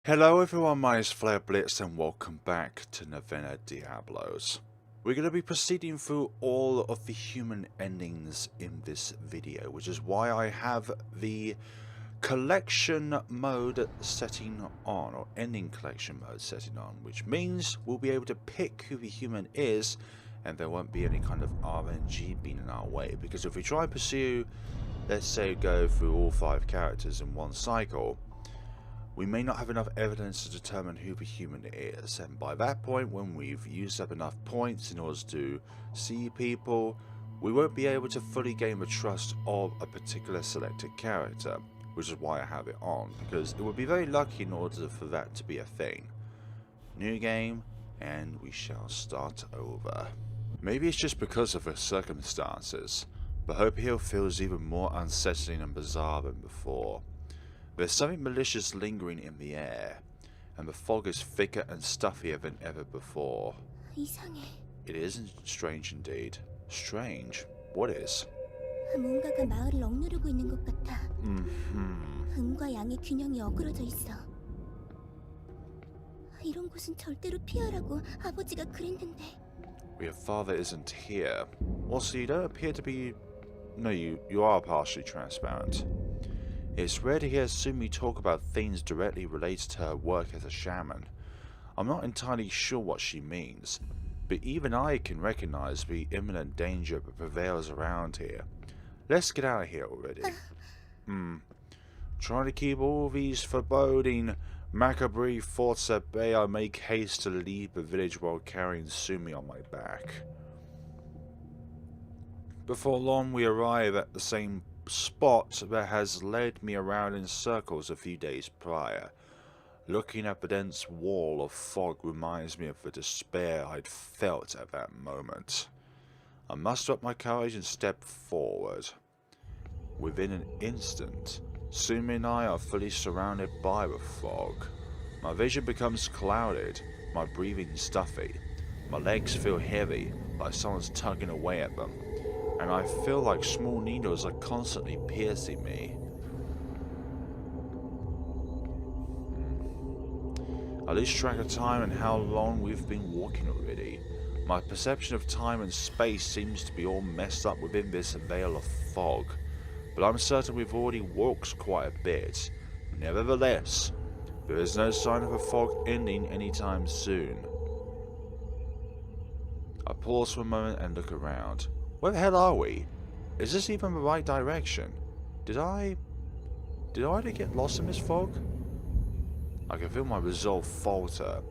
Hello everyone, my name is FlareBlitzed and welcome back to Novena Diabolos. We're going to be proceeding through all of the human endings in this video, which is why I have the collection mode setting on, or ending collection mode setting on, which means we'll be able to pick who the human is and there won't be any kind of RNG being in our way, because if we try and pursue, let's say go through all 5 characters in one cycle, we may not have enough evidence to determine who the human is, and by that point, when we've used up enough points in order to see people, we won't be able to fully gain the trust of a particular selected character, which is why I have it on, because it would be very lucky in order for that to be a thing. New game, and we shall start over. Maybe it's just because of the circumstances, but Hope Hill feels even more unsettling and bizarre than before. There's something malicious lingering in the air, and the fog is thicker and stuffier than ever before. 이상해. It isn't strange indeed. Strange? What is? 뭔가가 마을을 억누르고 있는 것 같아. 음과 양의 균형이 어그러져 있어. 이런 곳은 절대로 피하라고 아버지가 그랬는데. Your father isn't here. Also, you don't appear to be... No, you are partially transparent. It's rare to hear Sumi talk about things directly related to her work as a shaman. I'm not entirely sure what she means, but even I can recognize the imminent danger that prevails around here. Let's get out of here already. Trying to keep all these foreboding, macabre thoughts at bay, I make haste to leave the village while carrying Sumi on my back. Before long, we arrive at the same spot that has led me around in circles a few days prior. Looking at the dense wall of fog reminds me of the despair I'd felt at that moment. I muster up my courage and step forward. Within an instant, Sumi and I are fully surrounded by the fog. My vision becomes clouded, my breathing stuffy. My legs feel heavy, like someone's tugging away at them, and I feel like small needles are constantly piercing me. I lose track of time and how long we've been walking already. My perception of time and space seems to be all messed up within this veil of fog, but I'm certain we've already walked quite a bit. Nevertheless, there is no sign of a fog ending anytime soon. I pause for a moment and look around. Where the hell are we? Is this even the right direction? Did I get lost in this fog? I can feel my resolve falter.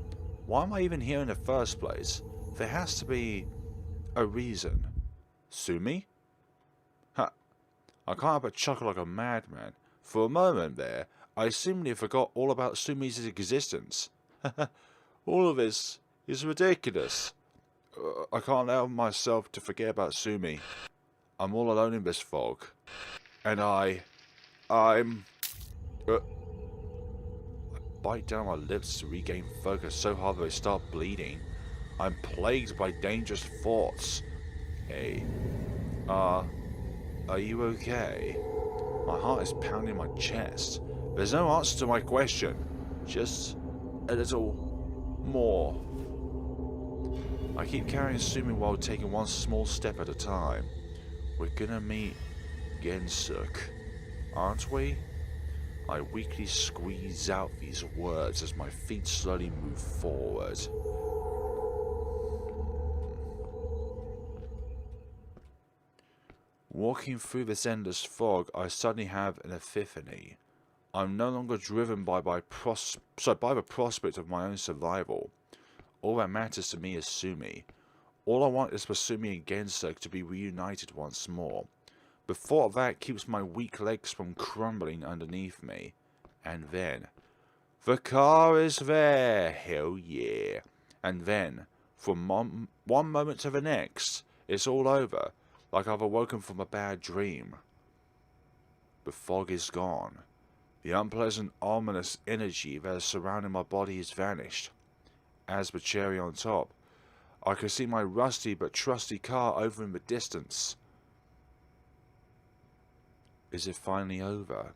Why am I even here in the first place? There has to be a reason. Sumi? Ha! I can't help but chuckle like a madman. For a moment there, I seemingly forgot all about Sumi's existence. All of this is ridiculous. I can't allow myself to forget about Sumi. I'm all alone in this fog. And I bite down my lips to regain focus so hard that they start bleeding. I'm plagued by dangerous thoughts. Hey, are you okay? My heart is pounding my chest. There's no answer to my question. Just a little more. I keep carrying Sumi while taking one small step at a time. We're gonna meet Gensuk, aren't we? I weakly squeeze out these words as my feet slowly move forward. Walking through this endless fog, I suddenly have an epiphany. I'm no longer driven by the prospect of my own survival. All that matters to me is Sumi. All I want is for Sumi and Gensuk to be reunited once more. The thought of that keeps my weak legs from crumbling underneath me. And then, the car is there, hell yeah. And then, from one moment to the next, it's all over, like I've awoken from a bad dream. The fog is gone. The unpleasant, ominous energy that is surrounding my body has vanished. As the cherry on top, I can see my rusty but trusty car over in the distance. Is it finally over?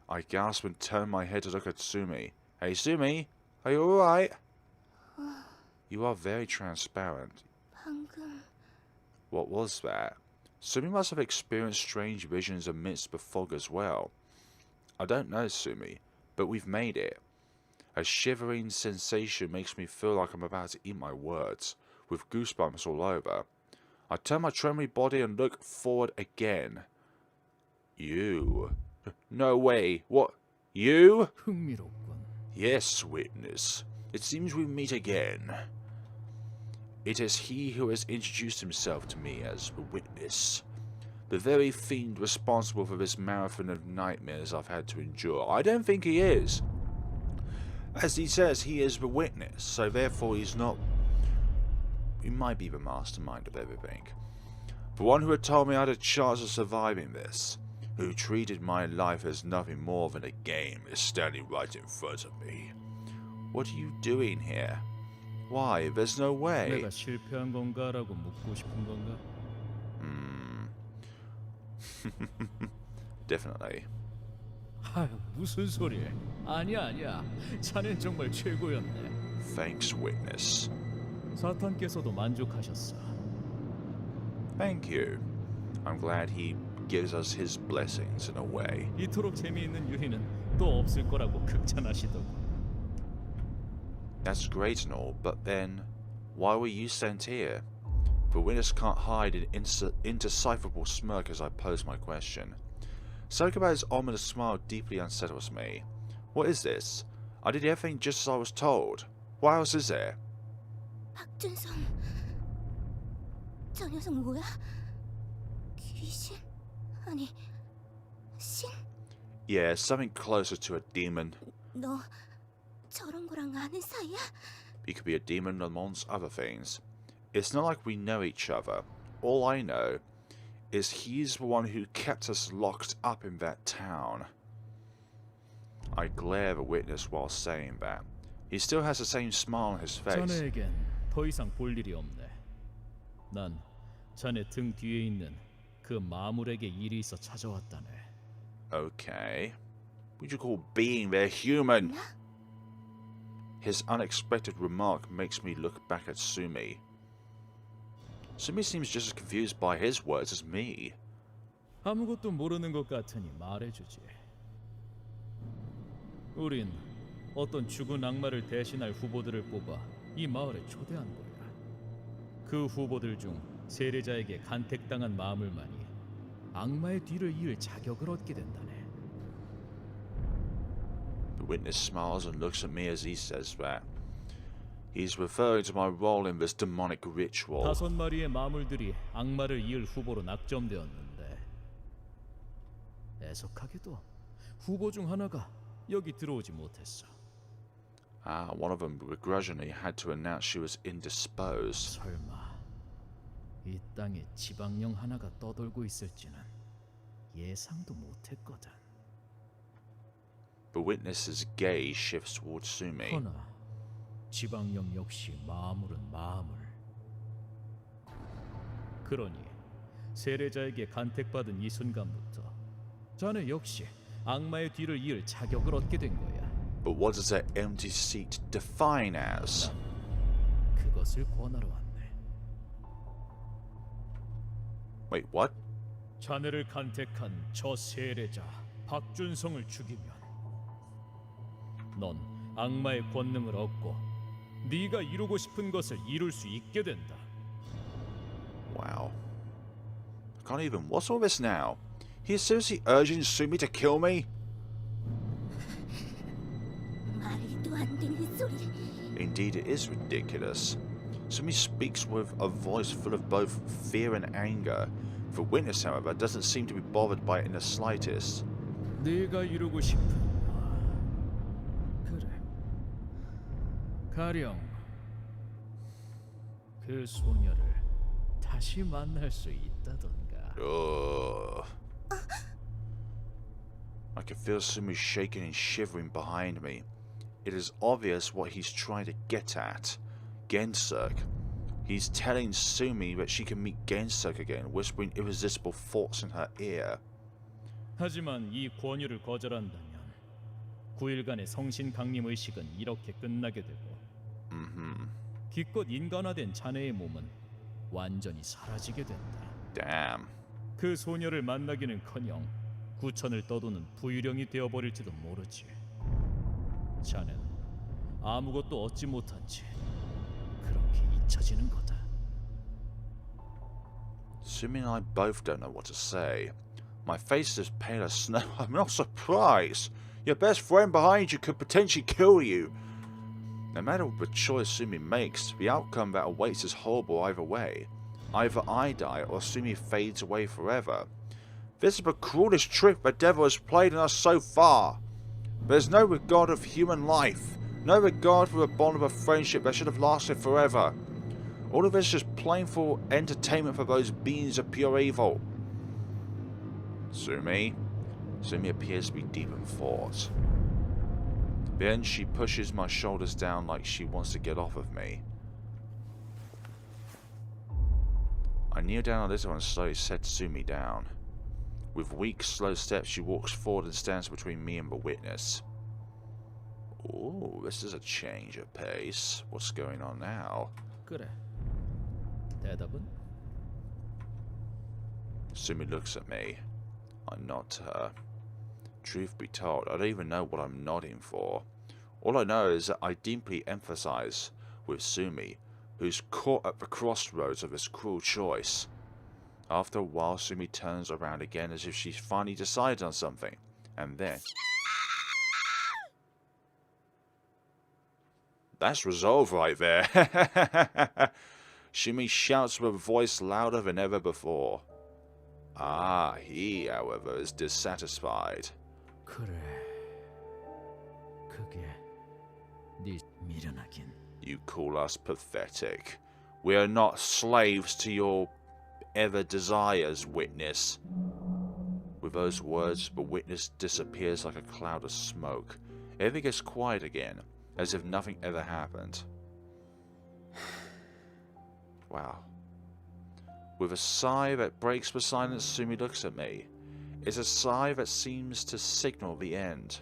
I gasp and turn my head to look at Sumi. Hey Sumi, are you alright? You are very transparent. 방금 What was that? Sumi must have experienced strange visions amidst the fog as well. I don't know, Sumi, but we've made it. A shivering sensation makes me feel like I'm about to eat my words, with goosebumps all over. I turn my trembling body and look forward again. You? No way. What? You? 흥미롭군. Yes, witness. It seems we meet again. It is he who has introduced himself to me as the witness. The very fiend responsible for this marathon of nightmares I've had to endure. I don't think he is. As he says, he is the witness, so therefore he's not... He might be the mastermind of everything. The one who had told me I had a chance of surviving this, who treated my life as nothing more than a game, is standing right in front of me. What are you doing here? Why? There's no way. 내가 실패한 건가라고 묻고 싶은 건가? Definitely. 아유, 무슨 소리? 아니야. 자넨 정말 최고였네. Thanks, witness. 사탄께서도 만족하셨어. Thank you. I'm glad he gives us his blessings in a way. 이토록 재미있는 유희는 또 없을 거라고 극찬하시더군. That's great and all, but then, why were you sent here? The witness can't hide an indecipherable smirk as I pose my question. Something about his ominous smile deeply unsettles me. What is this? I did everything just as I was told. What else is there? 박준성. 저 녀석 뭐야? 귀신? 아니, 신? Yeah, something closer to a demon. 너 저런 거랑 아는 사이야? He could be a demon amongst other things. It's not like we know each other. All I know is he's the one who kept us locked up in that town. I glare at the witness while saying that. He still has the same smile on his face. 자네에겐 더 이상 볼 일이 없네. 난 자네 등 뒤에 있는 그 마물에게 일이 있어 찾아왔다네. Okay. Would you call being there human? His unexpected remark makes me look back at Sumi. Sumi seems just as confused by his words as me. 아무것도 모르는 것 같으니 말해주지. 우린 어떤 죽은 악마를 대신할 후보들을 뽑아 이 마을에 초대한 거야. 그 후보들 중 세례자에게 간택당한 마물만이 악마의 뒤를 이을 자격을 얻게 된다네. The witness smiles and looks at me as he says that. He's referring to my role in this demonic ritual. 5마리의 마물들이 악마를 이을 후보로 낙점되었는데 애석하게도 후보 중 하나가 여기 들어오지 못했어. One of them begrudgingly had to announce she was indisposed. 설마 이 땅에 지방령 하나가 떠돌고 있을지는 예상도 못했거든. The witness's gaze shifts towards Sumi. 허나 지방령 역시 마물은 마물. 그러니 세례자에게 간택받은 이 순간부터 자네 역시 악마의 뒤를 이을 자격을 얻게 된 거야. But what does that empty seat define as? 그것을 권하러 왔네. Wait, what? 자네를 간택한 저 세례자 박준성을 죽이면 넌 악마의 권능을 얻고 네가 이루고 싶은 것을 이룰 수 있게 된다. Wow. I can't even. What's all this now? He is seriously urging Sumi to kill me? 말도 안 되는 소리. Indeed, it is ridiculous. Sumi speaks with a voice full of both fear and anger. The witness, however, doesn't seem to be bothered by it in the slightest. 네가 이루고 싶은 그래. 가령 그 소녀를 다시 만날 수 있다던가. Ugh. I can feel Sumi shaking and shivering behind me. It is obvious what he's trying to get at. Gensuk. He's telling Sumi that she can meet Gensuk again, whispering irresistible thoughts in her ear. 하지만 이 권유를 거절한다면 9일간의 성신 강림 의식은 이렇게 끝나게 되고 기껏 인간화된 자네의 몸은 완전히 사라지게 된다. Damn. 그 소녀를 만나기는커녕 구천을 떠도는 부유령이 되어버릴지도 모르지. 자네는 아무것도 얻지 못한 채 그렇게 잊혀지는 거다. Sumi and I both don't know what to say. My face is as pale as snow. I'm not surprised. Your best friend behind you could potentially kill you. No matter what choice Sumi makes, the outcome that awaits is horrible either way. Either I die or Sumi fades away forever. This is the cruelest trick the devil has played on us so far. There's no regard of human life, no regard for the bond of a friendship that should have lasted forever. All of this is just plainful entertainment for those beings of pure evil. Sumi? Sumi appears to be deep in thought. Then she pushes my shoulders down like she wants to get off of me. I kneel down a little and slowly set Sumi down. With weak, slow steps, she walks forward and stands between me and the witness. Ooh, this is a change of pace. What's going on now? 그래. 대답은? Sumi looks at me. I nod to her. Truth be told, I don't even know what I'm nodding for. All I know is that I deeply empathize with Sumi, who's caught at the crossroads of this cruel choice. After a while, Sumi turns around again as if she's finally decided on something, and then... That's resolve right there. Sumi shouts with a voice louder than ever before. Ah, he, however, is dissatisfied. 그래. 그게 네 미련하긴. You call us pathetic. We are not slaves to your ever desires, witness. With those words, the witness disappears like a cloud of smoke. Everything gets quiet again, as if nothing ever happened. Wow. With a sigh that breaks the silence, Sumi looks at me. It's a sigh that seems to signal the end.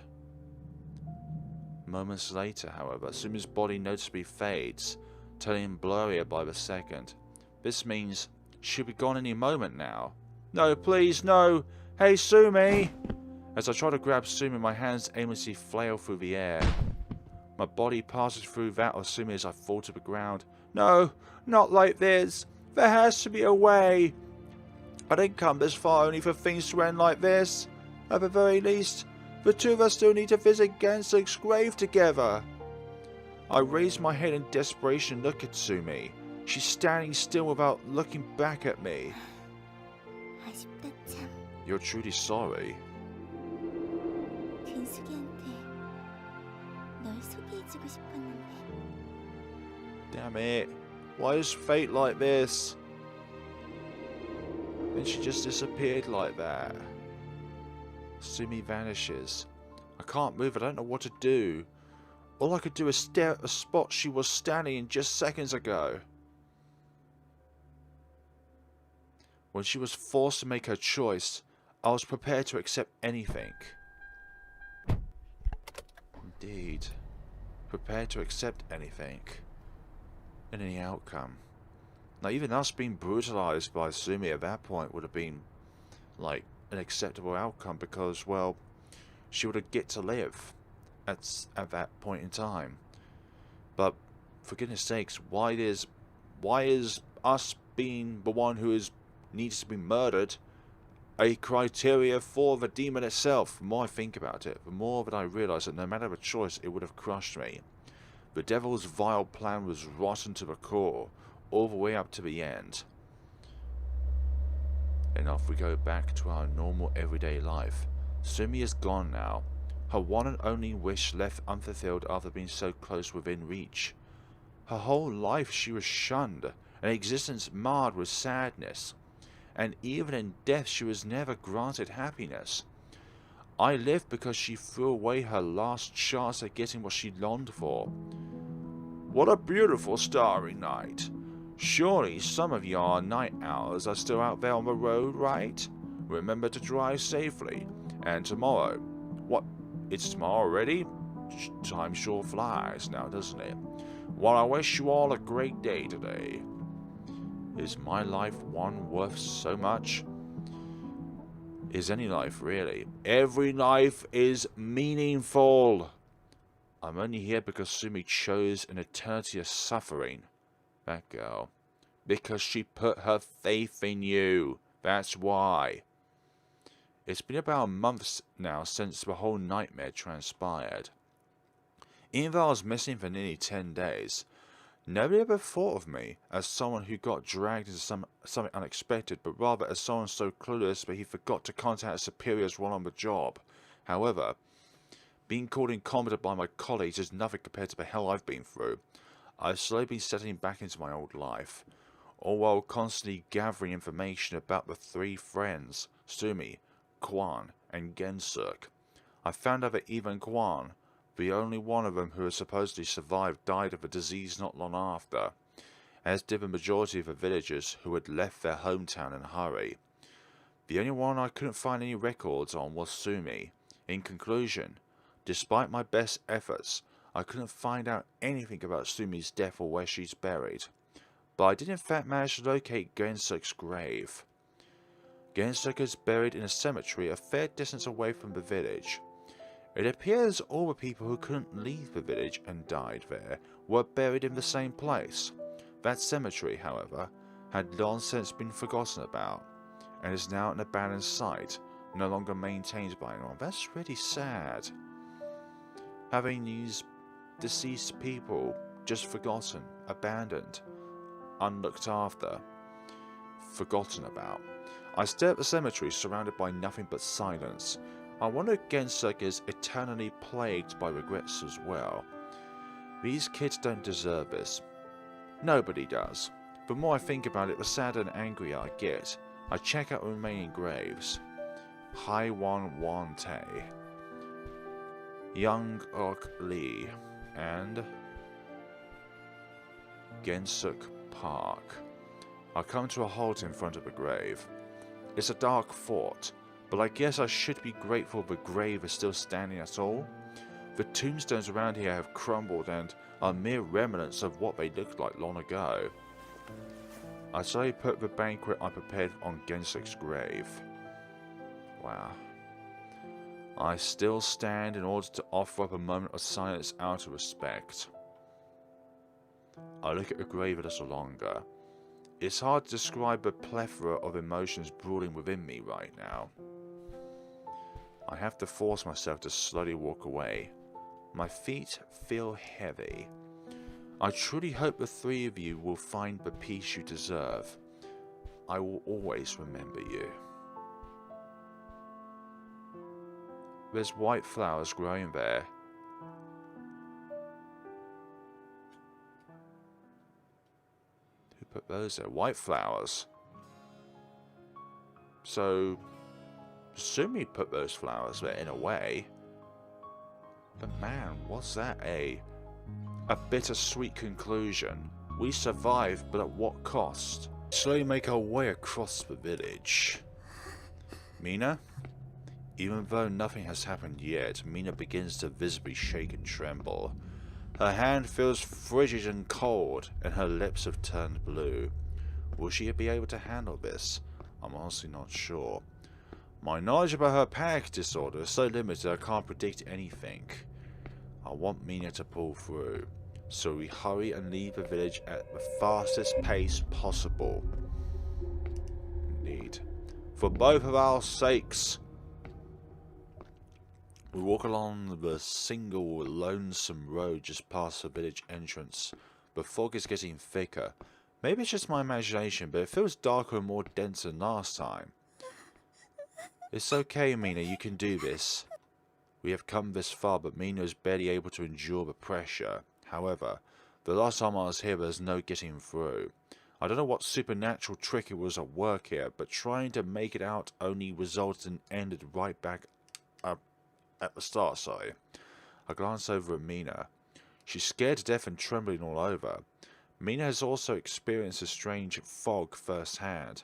Moments later, however, Sumi's body noticeably fades, turning blurrier by the second. This means she'll be gone any moment now. No, please, no! Hey, Sumi! As I try to grab Sumi, my hands aimlessly flail through the air. My body passes through that of Sumi as I fall to the ground. No, not like this. There has to be a way. I didn't come this far only for things to end like this. At the very least, the two of us still need to visit Gensok's grave together. I raise my head in desperation and look at Sumi. She's standing still without looking back at me. 아쉽다 참. You're truly sorry. 근숙이한테 널 소개해주고 싶었는데. Damn it. Why is fate like this? Then she just disappeared like that. Sumi vanishes. I can't move, I don't know what to do. All I could do is stare at the spot she was standing in just seconds ago. When she was forced to make her choice, I was prepared to accept anything. Indeed. Prepared to accept anything. In any outcome. Now even us being brutalized by Sumi at that point would have been like an acceptable outcome because, well, she would have get to live at that point in time. But for goodness sakes, why is us being the one who needs to be murdered a criteria for the demon itself? The more I think about it, the more that I realise that no matter the choice, it would have crushed me. The devil's vile plan was rotten to the core, all the way up to the end. And off we go back to our normal everyday life. Sumi is gone now. Her one and only wish left unfulfilled after being so close within reach. Her whole life she was shunned, an existence marred with sadness. And even in death she was never granted happiness. I lived because she threw away her last chance at getting what she longed for. What a beautiful starry night. Surely some of your night owls are still out there on the road, right? Remember to drive safely. And tomorrow, what It's tomorrow already? Time sure flies now, doesn't it? Well, I wish you all a great day today. Is my life one worth so much? Is any life really? Every life is meaningful. I'm only here because Sumi chose an eternity of suffering. That girl. Because she put her faith in you. That's why. It's been about a month now since the whole nightmare transpired. Even though I was missing for nearly 10 days, nobody ever thought of me as someone who got dragged into something unexpected, but rather as someone so clueless that he forgot to contact his superiors while on the job. However, being called incompetent by my colleagues is nothing compared to the hell I've been through. I've slowly been settling back into my old life, all while constantly gathering information about the three friends, Sumi, Kwan, and Gensuk. I found out that even Kwan, the only one of them who had supposedly survived, died of a disease not long after, as did the majority of the villagers who had left their hometown in a hurry. The only one I couldn't find any records on was Sumi. In conclusion, despite my best efforts, I couldn't find out anything about Sumi's death or where she's buried. But I did in fact manage to locate Gensuk's grave. Gensuk is buried in a cemetery a fair distance away from the village. It appears all the people who couldn't leave the village and died there were buried in the same place. That cemetery, however, had long since been forgotten about, and is now an abandoned site, no longer maintained by anyone. That's really sad. Having these deceased people just forgotten, abandoned, unlooked after, forgotten about. I stare at the cemetery surrounded by nothing but silence. I wonder if Gensuk is eternally plagued by regrets as well. These kids don't deserve this. Nobody does. The more I think about it, the sadder and angrier I get. I check out the remaining graves. Haiwan Wante, Young Ok Lee, and Gensuk Park. I come to a halt in front of the grave. It's a dark fort, but I guess I should be grateful the grave is still standing at all. The tombstones around here have crumbled and are mere remnants of what they looked like long ago. I slowly put the banquet I prepared on Gensuk's grave. Wow. I still stand in order to offer up a moment of silence out of respect. I look at the grave a little longer. It's hard to describe the plethora of emotions brewing within me right now. I have to force myself to slowly walk away. My feet feel heavy. I truly hope the three of you will find the peace you deserve. I will always remember you. There's white flowers growing there. Who put those there? White flowers. So, Sumi put those flowers there in a way. But man, was that a bittersweet conclusion. We survived, but at what cost? Slowly make our way across the village. Mina? Even though nothing has happened yet, Mina begins to visibly shake and tremble. Her hand feels frigid and cold, and her lips have turned blue. Will she be able to handle this? I'm honestly not sure. My knowledge about her panic disorder is so limited I can't predict anything. I want Mina to pull through, so we hurry and leave the village at the fastest pace possible. Indeed. For both of our sakes. We walk along the single lonesome road just past the village entrance. The fog is getting thicker. Maybe it's just my imagination, but it feels darker and more dense than last time. It's okay, Mina, you can do this. We have come this far, but Mina is barely able to endure the pressure. However, the last time I was here, there's no getting through. I don't know what supernatural trick it was at work here, but trying to make it out only resulted and ended right back at the start, sorry. I glance over at Mina. She's scared to death and trembling all over. Mina has also experienced a strange fog firsthand.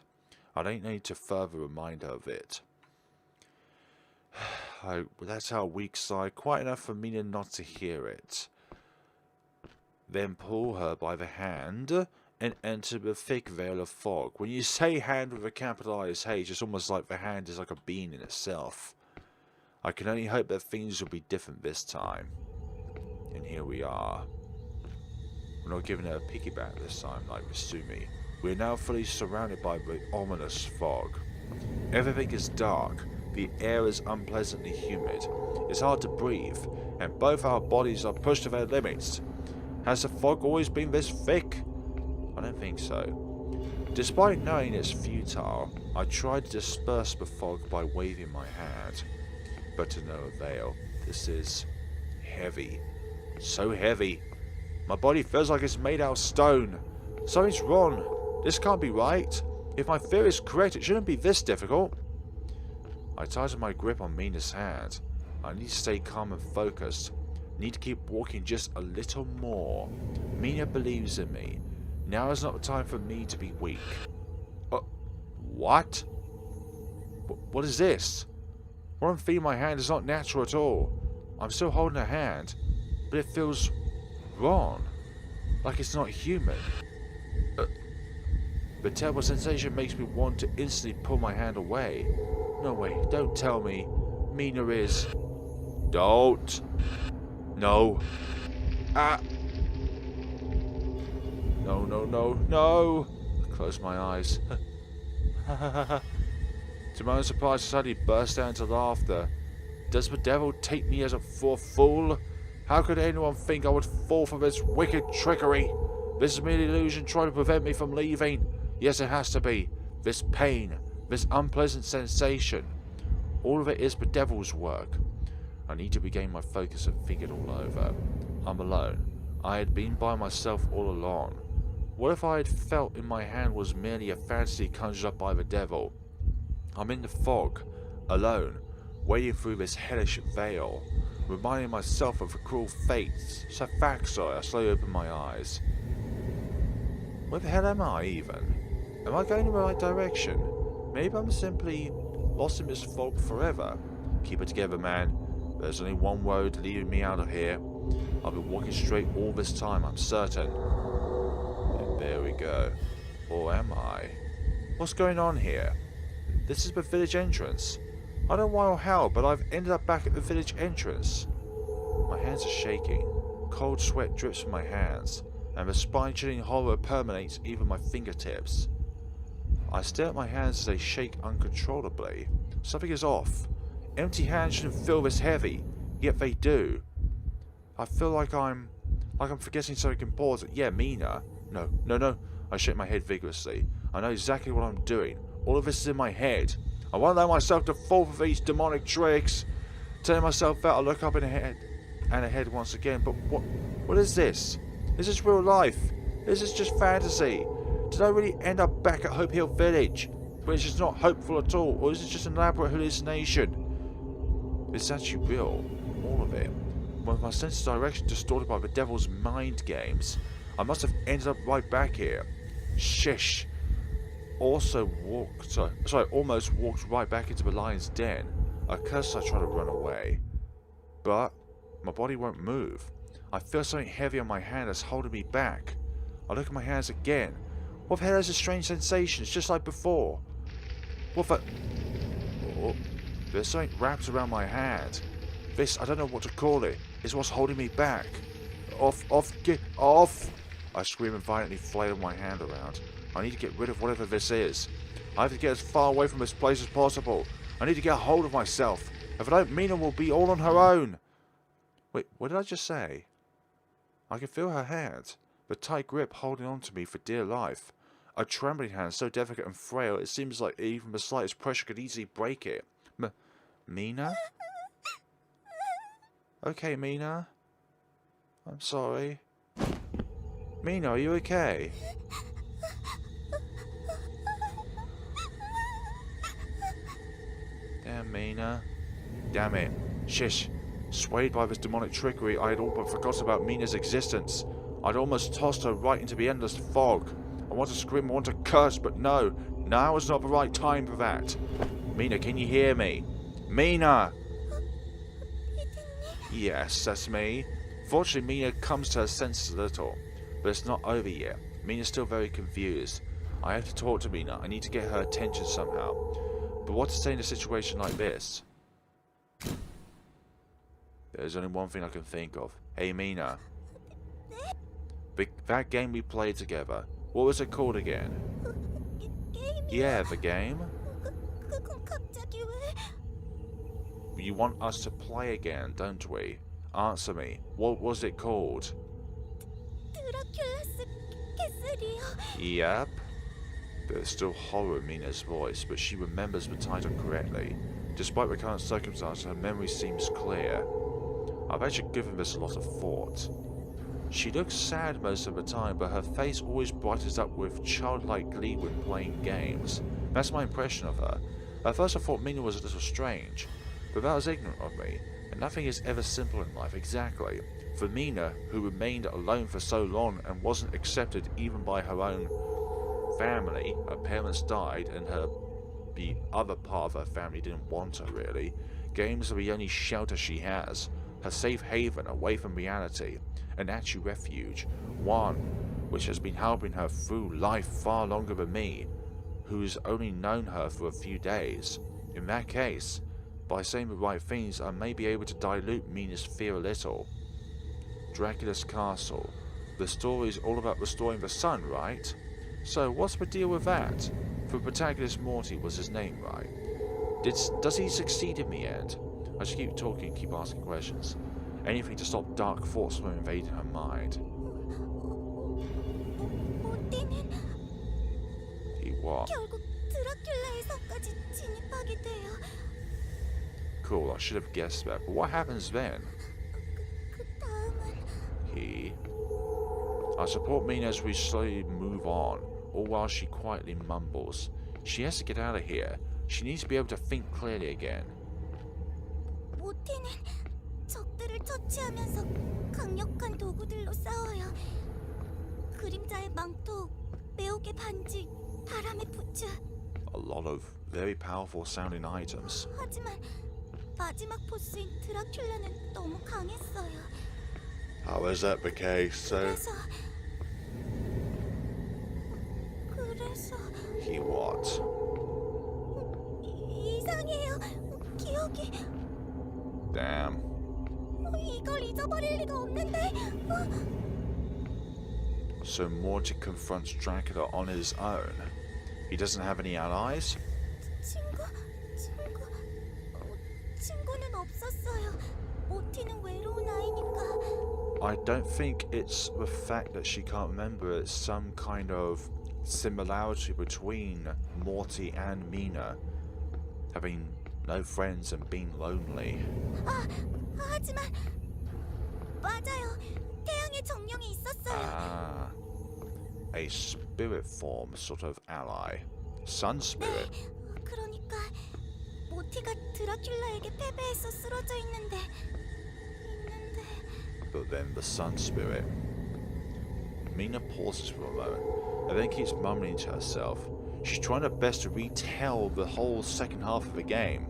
I don't need to further remind her of it. I let out a weak sigh, quite enough for Mina not to hear it. Then pull her by the hand and enter the thick veil of fog. When you say hand with a capitalized H, it's almost like the hand is like a being in itself. I can only hope that things will be different this time. And here we are. We're not giving it a piggyback this time like with Sumi. We're now fully surrounded by the ominous fog. Everything is dark. The air is unpleasantly humid. It's hard to breathe, and both our bodies are pushed to their limits. Has the fog always been this thick? I don't think so. Despite knowing it's futile, I tried to disperse the fog by waving my hand. But to no avail. This is heavy. So heavy. My body feels like it's made out of stone. Something's wrong. This can't be right. If my theory is correct, it shouldn't be this difficult. I tighten my grip on Mina's hand. I need to stay calm and focused. Need to keep walking just a little more. Mina believes in me. Now is not the time for me to be weak. What? What is this? What I'm feeling in my hand is not natural at all. I'm still holding her hand, but it feels wrong. Like it's not human. The terrible sensation makes me want to instantly pull my hand away. No way, don't tell me Mina is... Don't. No. Ah. No, no, no, no. I close my eyes. To my own surprise, I suddenly burst out into laughter. Does the devil take me as a fool? How could anyone think I would fall for this wicked trickery? This is merely an illusion trying to prevent me from leaving. Yes, it has to be. This pain, this unpleasant sensation. All of it is the devil's work. I need to regain my focus and think it all over. I'm alone. I had been by myself all along. What if I had felt in my hand was merely a fantasy conjured up by the devil? I'm in the fog, alone, wading through this hellish veil, reminding myself of the cruel fates. So I slowly open my eyes. Where the hell am I even? Am I going in the right direction? Maybe I'm simply lost in this fog forever. Keep it together, man. There's only one road leading me out of here. I've been walking straight all this time, I'm certain. And there we go. Or am I? What's going on here? This is the village entrance. I don't know why or how, but I've ended up back at the village entrance. My hands are shaking. Cold sweat drips from my hands, and the spine-chilling horror permeates even my fingertips. I stare at my hands as they shake uncontrollably. Something is off. Empty hands shouldn't feel this heavy, yet they do. I feel like I'm forgetting something important. Yeah, Mina. No. I shake my head vigorously. I know exactly what I'm doing. All of this is in my head. I won't allow myself to fall for these demonic tricks. Telling myself that, I look up ahead once again. But what is this? Is this real life? Is this just fantasy? Did I really end up back at Hope Hill Village? But it's just not hopeful at all. Or is it just an elaborate hallucination? It's actually real. All of it. With my sense of direction distorted by the devil's mind games, I must have ended up right back here. Shish. Almost walked right back into the lion's den. I cursed as I try to run away. But my body won't move. I feel something heavy on my hand that's holding me back. I look at my hands again. What the hell is this strange sensation? It's just like before. What the... Oh, there's something wrapped around my hand. This, I don't know what to call it, is what's holding me back. Get off! I scream and violently flail my hand around. I need to get rid of whatever this is. I have to get as far away from this place as possible. I need to get a hold of myself. If I don't, Mina will be all on her own. Wait, what did I just say? I can feel her hand, the tight grip holding on to me for dear life. A trembling hand so delicate and frail, it seems like even the slightest pressure could easily break it. Mina? Okay, Mina. I'm sorry. Mina, are you okay? Damn, Mina. Damn it. Shish. Swayed by this demonic trickery, I had all but forgotten about Mina's existence. I'd almost tossed her right into the endless fog. I want to scream, I want to curse, but no. Now is not the right time for that. Mina, can you hear me? Mina! Yes, that's me. Fortunately, Mina comes to her senses a little, but it's not over yet. Mina's still very confused. I have to talk to Mina. I need to get her attention somehow. But what to say in a situation like this? There's only one thing I can think of. Hey, Mina. That game we played together, what was it called again? Yeah, the game? 그건 갑자기 왜? You want us to play again, don't we? Answer me. What was it called? 드라큘라스 캐슬이요. Yep. There's still horror in Mina's voice, but she remembers the title correctly. Despite the current circumstances, her memory seems clear. I've actually given this a lot of thought. She looks sad most of the time, but her face always brightens up with childlike glee when playing games. That's my impression of her. At first I thought Mina was a little strange, but that was ignorant of me, and nothing is ever simple in life, exactly. For Mina, who remained alone for so long and wasn't accepted even by her own family, her parents died and the other part of her family didn't want her really, games are the only shelter she has, her safe haven away from reality, an actual refuge, one which has been helping her through life far longer than me, who's only known her for a few days. In that case, by saying the right things, I may be able to dilute Mina's fear a little. Dracula's Castle. The story is all about restoring the sun, right? So what's the deal with that? The protagonist Morty was his name, right? Does he succeed in the end? I just keep talking, keep asking questions. Anything to stop dark thoughts from invading her mind. 모티는 He what? 결국 드라큘라의 성까지 진입하게 돼요. Cool, I should have guessed that. But what happens then? 그 다음은 I support Mina as we slowly move on, all while she quietly mumbles. She has to get out of here. She needs to be able to think clearly again. 모티는 적들을 처치하면서 강력한 도구들로 싸워요. 그림자의 망토, 매혹의 반지, 바람의 부츠. A lot of very powerful sounding items. 하지만 마지막 보스인 드라큘라는 너무 강했어요. How is that the case? So 그래서 he what? 이상해요. 기억이 Damn. 이걸 잊어버릴 리가 없는데. So Morty confronts Dracula on his own. He doesn't have any allies? 친구는 없었어요. 모티는 외로운 아이니까. I don't think it's the fact that she can't remember. It's some kind of similarity between Morty and Mina. Having no friends and being lonely. 하지만 맞아요. 태양의 정령이 있었어요. Ah. A spirit form sort of ally. Sun spirit. 그러니까 모티가 드라큘라에게 패배해서 쓰러져 있는데 But then the sun spirit. Mina pauses for a moment and then keeps mumbling to herself. She's trying her best to retell the whole second half of the game.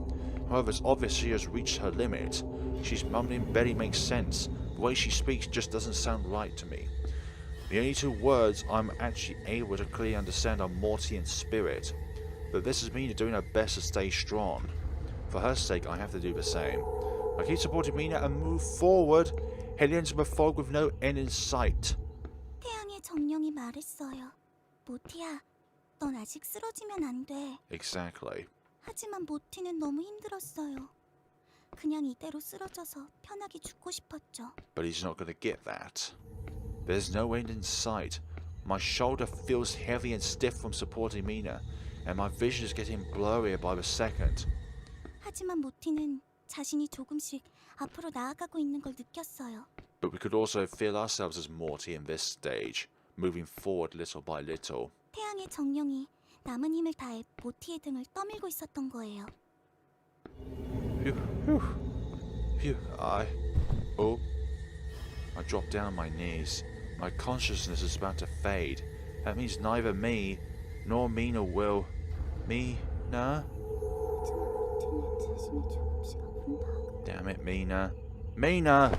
However, it's obvious she has reached her limit. She's mumbling barely makes sense. The way she speaks just doesn't sound right to me. The only two words I'm actually able to clearly understand are Morty and Spirit. But this is Mina doing her best to stay strong. For her sake, I have to do the same. I keep supporting Mina and move forward, heading into the fog with no end in sight. 태양의 정령이 말했어요. 모티야, 넌 아직 쓰러지면 안 돼. Exactly. 하지만 모티는 너무 힘들었어요. 그냥 이대로 쓰러져서 편하게 죽고 싶었죠. But he's not going to get that. There's no end in sight. My shoulder feels heavy and stiff from supporting Mina, and my vision is getting blurrier by the second. 하지만 모티는 자신이 조금씩 앞으로 나아가고 있는 걸 느꼈어요. But we could also feel ourselves as Morty in this stage, moving forward little by little. 태양의 정령이 남은 힘을 다해 모티의 등을 떠밀고 있었던 거예요. Phew, phew, I dropped down on my knees. My consciousness is about to fade. That means neither me nor Mina will. Mina? Damn it, Mina. Mina,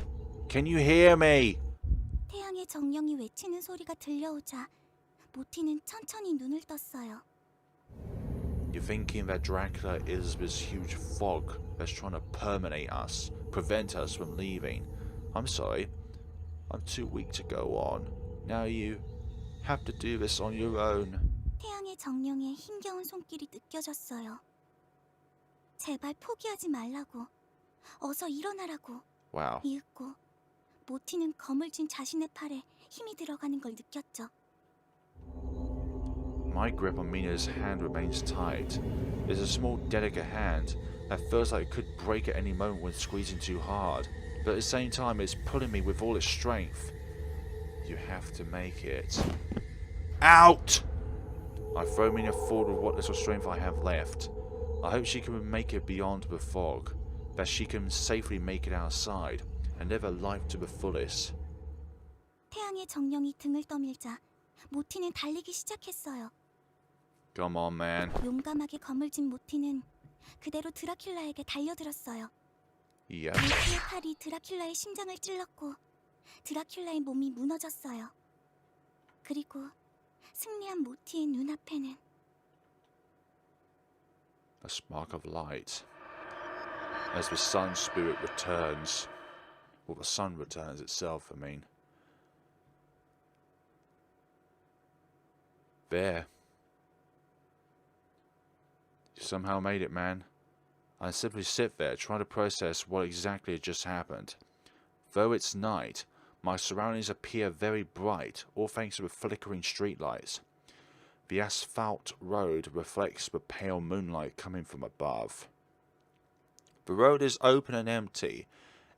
can you hear me? 태양의 정령이 외치는 소리가 들려오자 모티는 천천히 눈을 떴어요. You're thinking that Dracula is this huge fog that's trying to permeate us, prevent us from leaving. I'm sorry. I'm too weak to go on. Now you have to do this on your own. 태양의 정령의 힘겨운 손길이 느껴졌어요. 제발 포기하지 말라고. 어서 일어나라고. Wow. 이윽고 모티는 검을 쥔 자신의 팔에 힘이 들어가는 걸 느꼈죠. My grip on Mina's hand remains tight. It's a small, delicate hand that feels like it could break at any moment when squeezing too hard, but at the same time it's pulling me with all its strength. You have to make it. Out! I throw Mina forward with what little strength I have left. I hope she can make it beyond the fog, that she can safely make it outside and live her life to the fullest. 태양의 정령이 등을 떠밀자 모티는 달리기 시작했어요. Come on, man. 용감하게 검을 쥔 모티는 그대로 드라큘라에게 달려들었어요. Yep. 모티의 팔이 드라큘라의 심장을 찔렀고 드라큘라의 몸이 무너졌어요. 그리고 승리한 모티의 눈앞에는 A spark of light. As the sun spirit returns. Well, the sun returns itself, I mean. There. You somehow made it, man. I simply sit there, trying to process what exactly had just happened. Though it's night, my surroundings appear very bright, all thanks to the flickering streetlights. The asphalt road reflects the pale moonlight coming from above. The road is open and empty,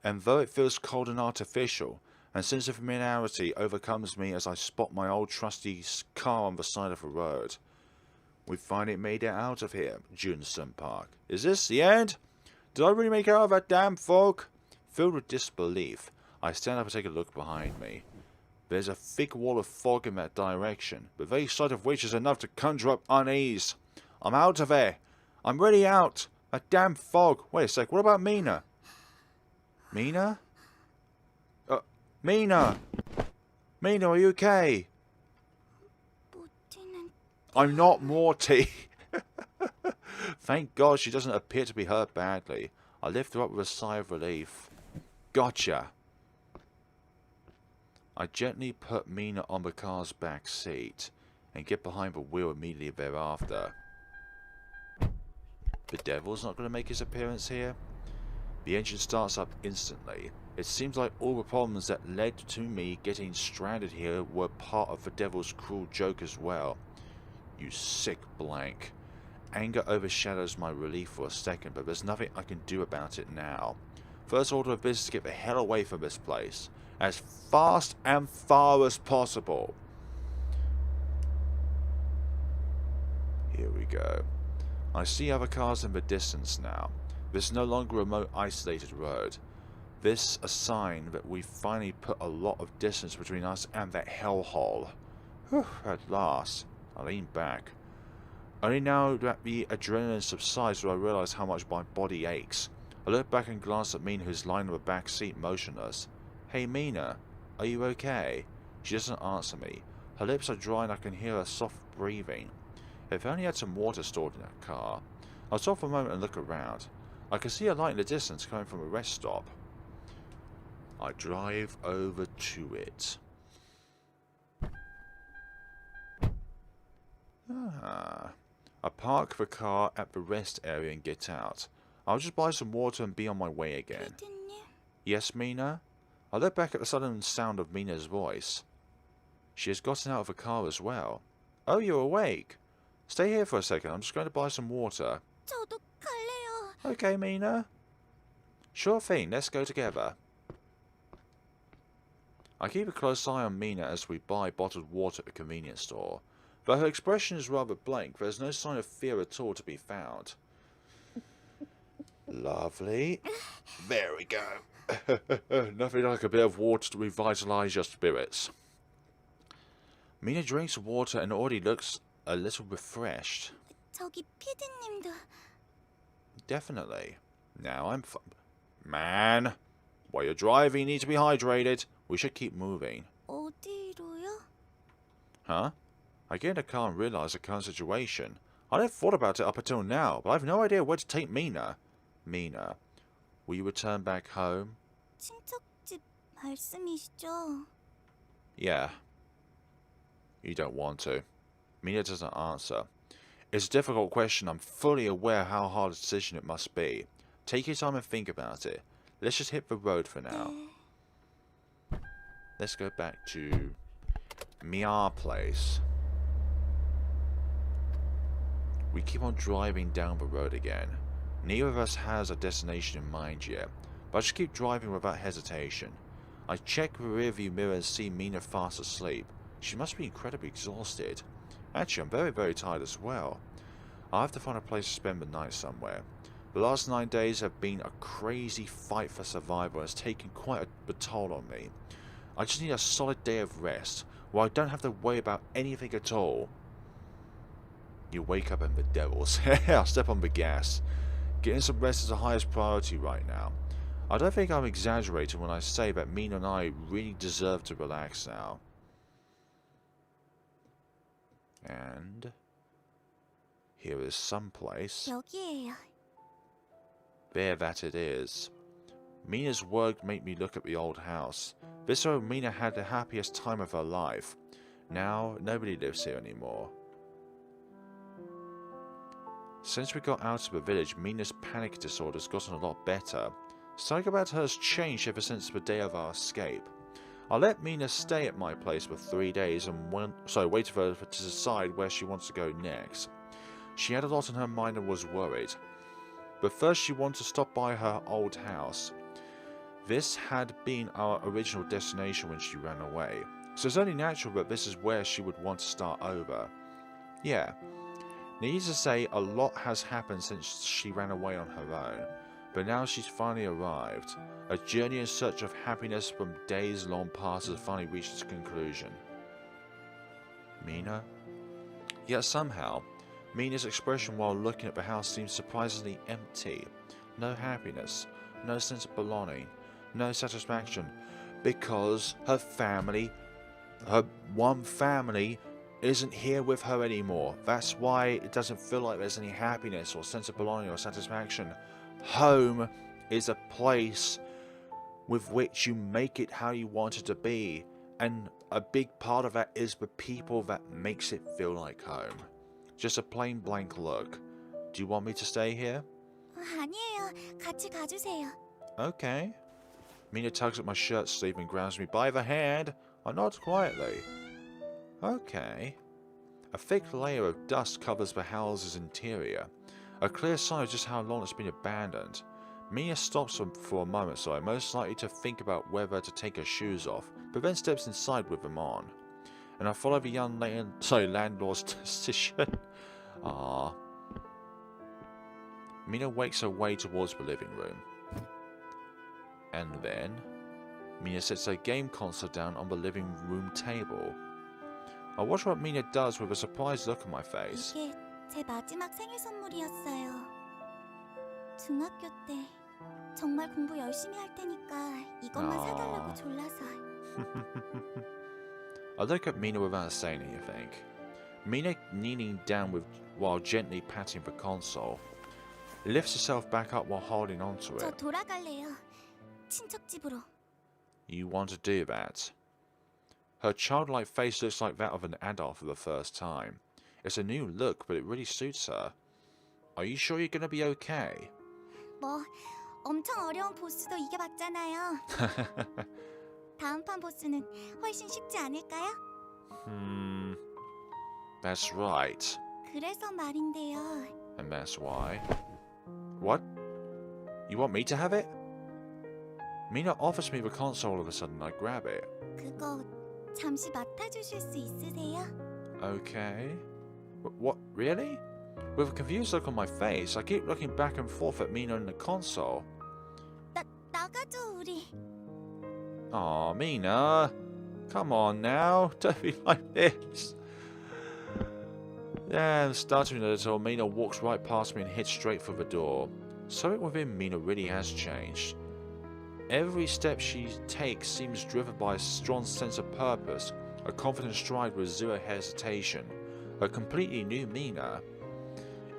and though it feels cold and artificial, a sense of familiarity overcomes me as I spot my old trusty car on the side of the road. We finally made it out of here, Junsun Park. Is this the end? Did I really make it out of that damn fog? Filled with disbelief, I stand up and take a look behind me. There's a thick wall of fog in that direction, the very sight of which is enough to conjure up unease. I'm out of there. I'm really out. That damn fog. Wait a sec, what about Mina? Mina? Mina! Mina, are you okay? 모티는 I'm not Morty. Thank God she doesn't appear to be hurt badly. I lift her up with a sigh of relief. Gotcha. I gently put Mina on the car's back seat and get behind the wheel immediately thereafter. The devil's not going to make his appearance here? The engine starts up instantly. It seems like all the problems that led to me getting stranded here were part of the devil's cruel joke as well. You sick blank. Anger overshadows my relief for a second, but there's nothing I can do about it now. First order of business to get the hell away from this place. As fast and far as possible. Here we go. I see other cars in the distance now. This is no longer a remote, isolated road. This a sign that we've finally put a lot of distance between us and that hellhole. Whew, at last. I lean back. Only now that the adrenaline subsides do I realise how much my body aches. I look back and glance at Mina, who's lying on the back seat motionless. Hey Mina, are you okay? She doesn't answer me. Her lips are dry and I can hear her soft breathing. If I only had some water stored in that car. I'll stop for a moment and look around. I can see a light in the distance coming from a rest stop. I drive over to it. I park the car at the rest area and get out. I'll just buy some water and be on my way again. 피디님, Yes, Mina? I look back at the sudden sound of Mina's voice. She has gotten out of the car as well. Oh, you're awake. Stay here for a second. I'm just going to buy some water. 저도 갈래요. Okay, Mina. Sure thing. Let's go together. I keep a close eye on Mina as we buy bottled water at the convenience store. Though her expression is rather blank, there's no sign of fear at all to be found. Lovely. There we go. Nothing like a bit of water to revitalise your spirits. Mina drinks water and already looks a little refreshed. 저기 피디님도 Definitely. Now I'm Man. While you're driving, you need to be hydrated. We should keep moving. 어디로요? Huh? I get in the car and realize the current situation. I never thought about it up until now, but I have no idea where to take Mina. Mina, will you return back home? 친척집 말씀이시죠? Yeah. You don't want to. Mina doesn't answer. It's a difficult question. I'm fully aware how hard a decision it must be. Take your time and think about it. Let's just hit the road for now. 네. Let's go back to Mia's place. We keep on driving down the road again. Neither of us has a destination in mind yet, but I just keep driving without hesitation. I check the rearview mirror and see Mina fast asleep. She must be incredibly exhausted. Actually, I'm very, very tired as well. I have to find a place to spend the night somewhere. The last 9 days have been a crazy fight for survival and it's taken quite a toll on me. I just need a solid day of rest, where I don't have to worry about anything at all. You wake up in the devils. I'll step on the gas. Getting some rest is the highest priority right now. I don't think I'm exaggerating when I say that Mina and I really deserve to relax now. And here is some place. 여기에요. There that it is. Mina's work made me look at the old house. This is where Mina had the happiest time of her life. Now, nobody lives here anymore. Since we got out of the village, Mina's panic disorder has gotten a lot better. Something about her has changed ever since the day of our escape. I let Mina stay at my place for 3 days and waited for her to decide where she wants to go next. She had a lot on her mind and was worried. But first she wanted to stop by her old house. This had been our original destination when she ran away, so it's only natural that this is where she would want to start over. Yeah, needless to say, a lot has happened since she ran away on her own, but now she's finally arrived. A journey in search of happiness from days long past has finally reached its conclusion. Mina? Yet somehow, Mina's expression while looking at the house seems surprisingly empty. No happiness, no sense of belonging, no satisfaction, because her family, her one family, isn't here with her anymore. That's why it doesn't feel like there's any happiness or sense of belonging or satisfaction. Home is a place with which you make it how you want it to be, and a big part of that is the people that makes it feel like home. Just a plain blank look. Do you want me to stay here? 아니에요. 같이 가주세요. Okay. Mina tugs at my shirt sleeve and grabs me by the hand. I nod quietly. Okay. A thick layer of dust covers the house's interior. A clear sign of just how long it's been abandoned. Mina stops for a moment, so I'm most likely to think about whether to take her shoes off, but then steps inside with them on. And I follow the young landlord's decision. Mina wakes her way towards the living room. And then, Mina sets her game console down on the living room table. I watch what Mina does with a surprised look on my face. 이게 제 마지막 생일 선물이었어요. 중학교 때 정말 공부 열심히 할 테니까 이것만 사달라고 졸라서. I look at Mina without saying anything. Mina kneeling down while gently patting the console, lifts herself back up while holding onto 저 it. 돌아갈래요. 친척집으로. You want to do that? Her childlike face looks like that of an adult for the first time. It's a new look, but it really suits her. Are you sure you're gonna be okay? 뭐 엄청 어려운 보스도 이겨봤잖아요. 다음 판 보스는 훨씬 쉽지 않을까요? That's right. 그래서 말인데요. And that's why. What? You want me to have it? Mina offers me the console all of a sudden. I grab it. 그거 잠시 맡아주실 수 있으세요? Okay. What? Really? With a confused look on my face, I keep looking back and forth at Mina and the console. 나가죠 우리. Aw, Mina. Come on now. Don't be like this. Yeah, starting a little, Mina walks right past me and heads straight for the door. Something within Mina really has changed. Every step she takes seems driven by a strong sense of purpose, a confident stride with zero hesitation. A completely new Mina.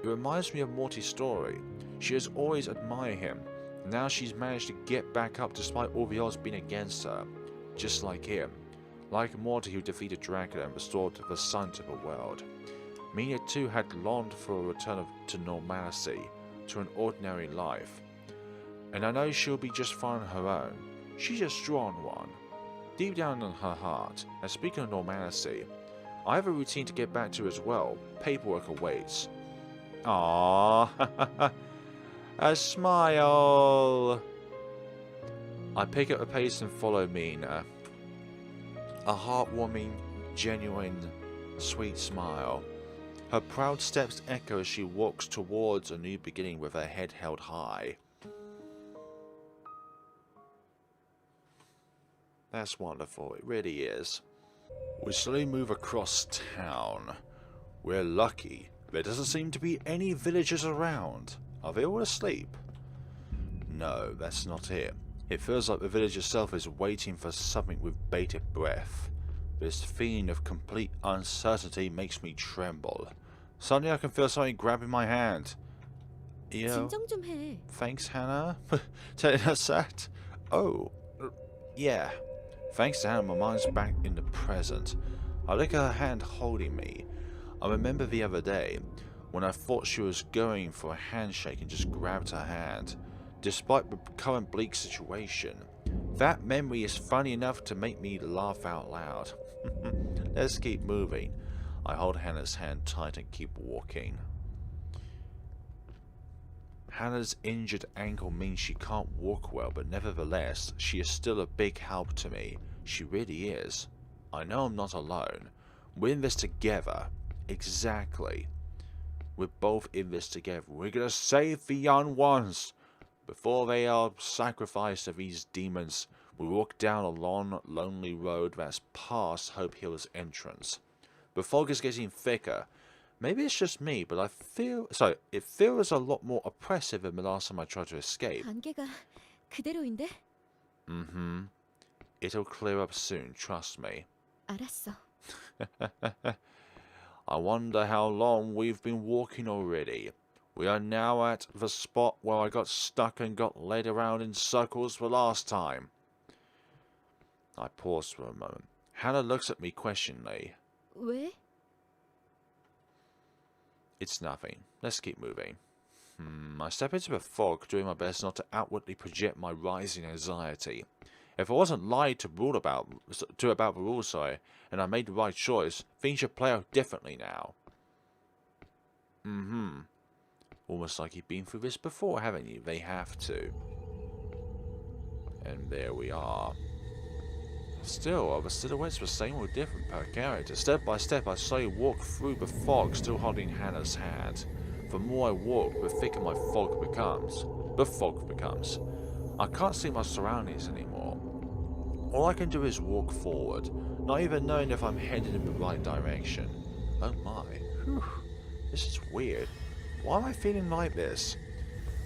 It reminds me of Morty's story. She has always admired him, and now she's managed to get back up despite all the odds being against her. Just like him. Like Morty who defeated Dracula and restored the sun to the world. Mina too had longed for a return to normalcy, to an ordinary life. And I know she'll be just fine on her own. She's a strong one. Deep down in her heart, and speaking of normalcy, I have a routine to get back to as well. Paperwork awaits. Aww, a smile. I pick up the pace and follow Mina. A heartwarming, genuine, sweet smile. Her proud steps echo as she walks towards a new beginning with her head held high. That's wonderful, it really is. We slowly move across town. We're lucky. There doesn't seem to be any villagers around. Are they all asleep? No, that's not it. It feels like the village itself is waiting for something with bated breath. This feeling of complete uncertainty makes me tremble. Suddenly I can feel something grabbing my hand. You know, 진정 좀 해. thanks Hana, telling us that. Oh, yeah. Thanks to Hana, my mind's back in the present. I look at her hand holding me. I remember the other day, when I thought she was going for a handshake and just grabbed her hand. Despite the current bleak situation, that memory is funny enough to make me laugh out loud. Let's keep moving. I hold Hannah's hand tight and keep walking. Hannah's injured ankle means she can't walk well, but nevertheless, she is still a big help to me. She really is. I know I'm not alone. We're in this together. Exactly. We're both in this together. We're gonna save the young ones. Before they are sacrificed to these demons, we walk down a long, lonely road that's past Hope Hill's entrance. The fog is getting thicker. Maybe it's just me, but it feels a lot more oppressive than the last time I tried to escape. 안개가 그대로인데? It'll clear up soon, trust me. 알았어. I wonder how long we've been walking already. We are now at the spot where I got stuck and got led around in circles the last time. I pause for a moment. Hannah looks at me questioningly. 왜? It's nothing. Let's keep moving. I step into the fog, doing my best not to outwardly project my rising anxiety. If I wasn't lied to about the rules, and I made the right choice, things should play out differently now. Almost like you've been through this before, haven't you? They have to. And there we are. Still, the silhouettes were same or different per character. Step by step, I slowly walk through the fog, still holding Hannah's hand. The more I walk, the thicker my fog becomes. The fog becomes. I can't see my surroundings anymore. All I can do is walk forward, not even knowing if I'm headed in the right direction. Oh my. Whew. This is weird. Why am I feeling like this?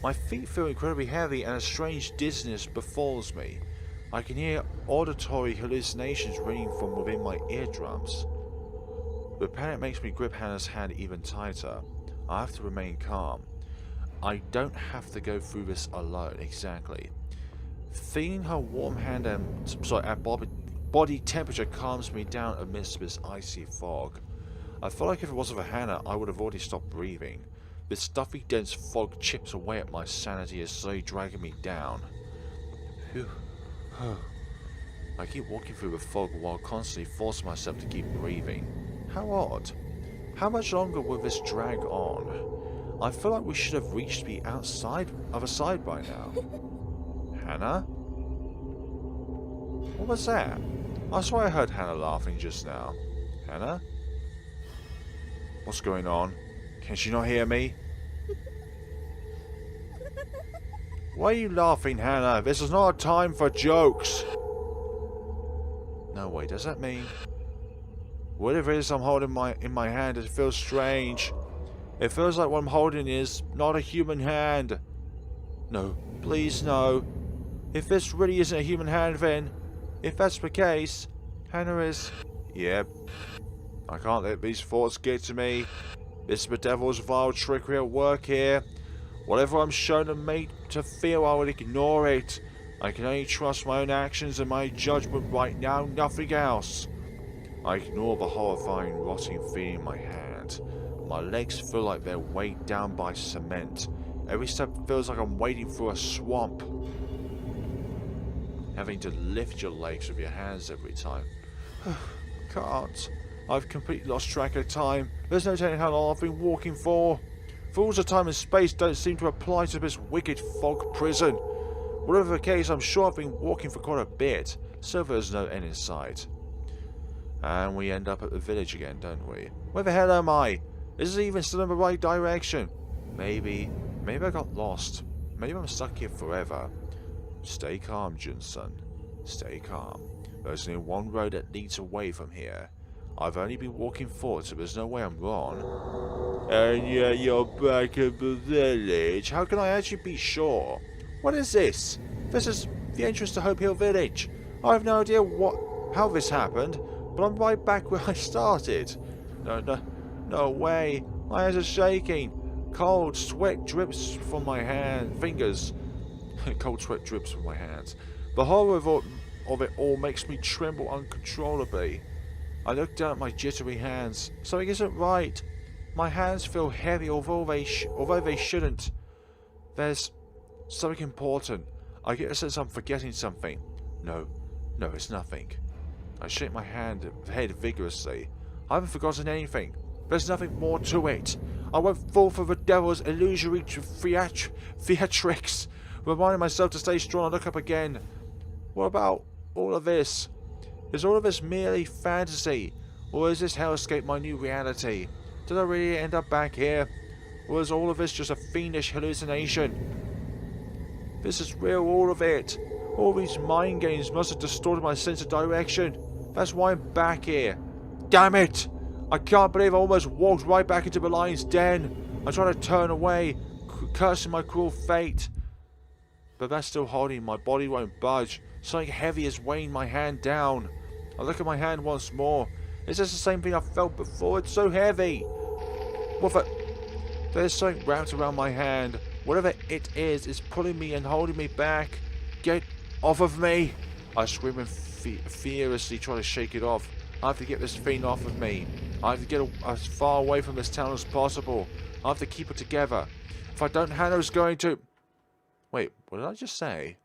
My feet feel incredibly heavy and a strange dizziness befalls me. I can hear auditory hallucinations ringing from within my eardrums. The panic makes me grip Hannah's hand even tighter. I have to remain calm. I don't have to go through this alone, exactly. Feeling her warm hand and body temperature calms me down amidst this icy fog. I feel like if it wasn't for Hannah, I would have already stopped breathing. This stuffy, dense fog chips away at my sanity, as slowly dragging me down. Phew. I keep walking through the fog while constantly forcing myself to keep breathing. How odd. How much longer will this drag on? I feel like we should have reached the other side by now. Hannah? What was that? I swear I heard Hannah laughing just now. Hannah? What's going on? Can she not hear me? Why are you laughing, Hannah? This is not a time for jokes. No way, does that mean... Whatever it is I'm holding in my hand, it feels strange. It feels like what I'm holding is not a human hand. No, please no. If this really isn't a human hand, then if that's the case, Hana is... Yep. I can't let these thoughts get to me. This is the devil's vile trickery at work here. Whatever I'm shown and made to feel, I will ignore it. I can only trust my own actions and my judgment right now, nothing else. I ignore the horrifying, rotting feeling in my hand. My legs feel like they're weighed down by cement. Every step feels like I'm wading through a swamp. Having to lift your legs with your hands every time. Can't. I've completely lost track of time. There's no telling how long I've been walking for. The rules of time and space don't seem to apply to this wicked fog prison. Whatever the case, I'm sure I've been walking for quite a bit, so there's no end in sight. And we end up at the village again, don't we? Where the hell am I? Is this even still in the right direction? Maybe I got lost. Maybe I'm stuck here forever. Stay calm, Junsun. Stay calm. There's only one road that leads away from here. I've only been walking forward, so there's no way I'm wrong. And yet you're back at the village. How can I actually be sure? What is this? This is the entrance to Hope Hill Village. I have no idea how this happened, but I'm right back where I started. No way. My hands are shaking. Cold sweat drips from my fingers. Cold sweat drips from my hands. The horror of it all makes me tremble uncontrollably. I look down at my jittery hands. Something isn't right. My hands feel heavy, although they shouldn't. There's something important. I get a sense I'm forgetting something. No, it's nothing. I shake my head vigorously. I haven't forgotten anything. There's nothing more to it. I won't fall for the devil's illusory theatrics. Reminding myself to stay strong and look up again. What about all of this? Is all of this merely fantasy? Or is this hellscape my new reality? Did I really end up back here? Or is all of this just a fiendish hallucination? This is real, all of it. All these mind games must have distorted my sense of direction. That's why I'm back here. Damn it! I can't believe I almost walked right back into the lion's den. I try to turn away, cursing my cruel fate. But that's still holding. My body won't budge. Something heavy is weighing my hand down. I look at my hand once more. Is this the same thing I felt before? It's so heavy. What the... There's something wrapped around my hand. Whatever it is pulling me and holding me back. Get off of me. I scream and furiously try to shake it off. I have to get this thing off of me. I have to get as far away from this town as possible. I have to keep it together. If I don't, Hana's going to... Wait, what did I just say?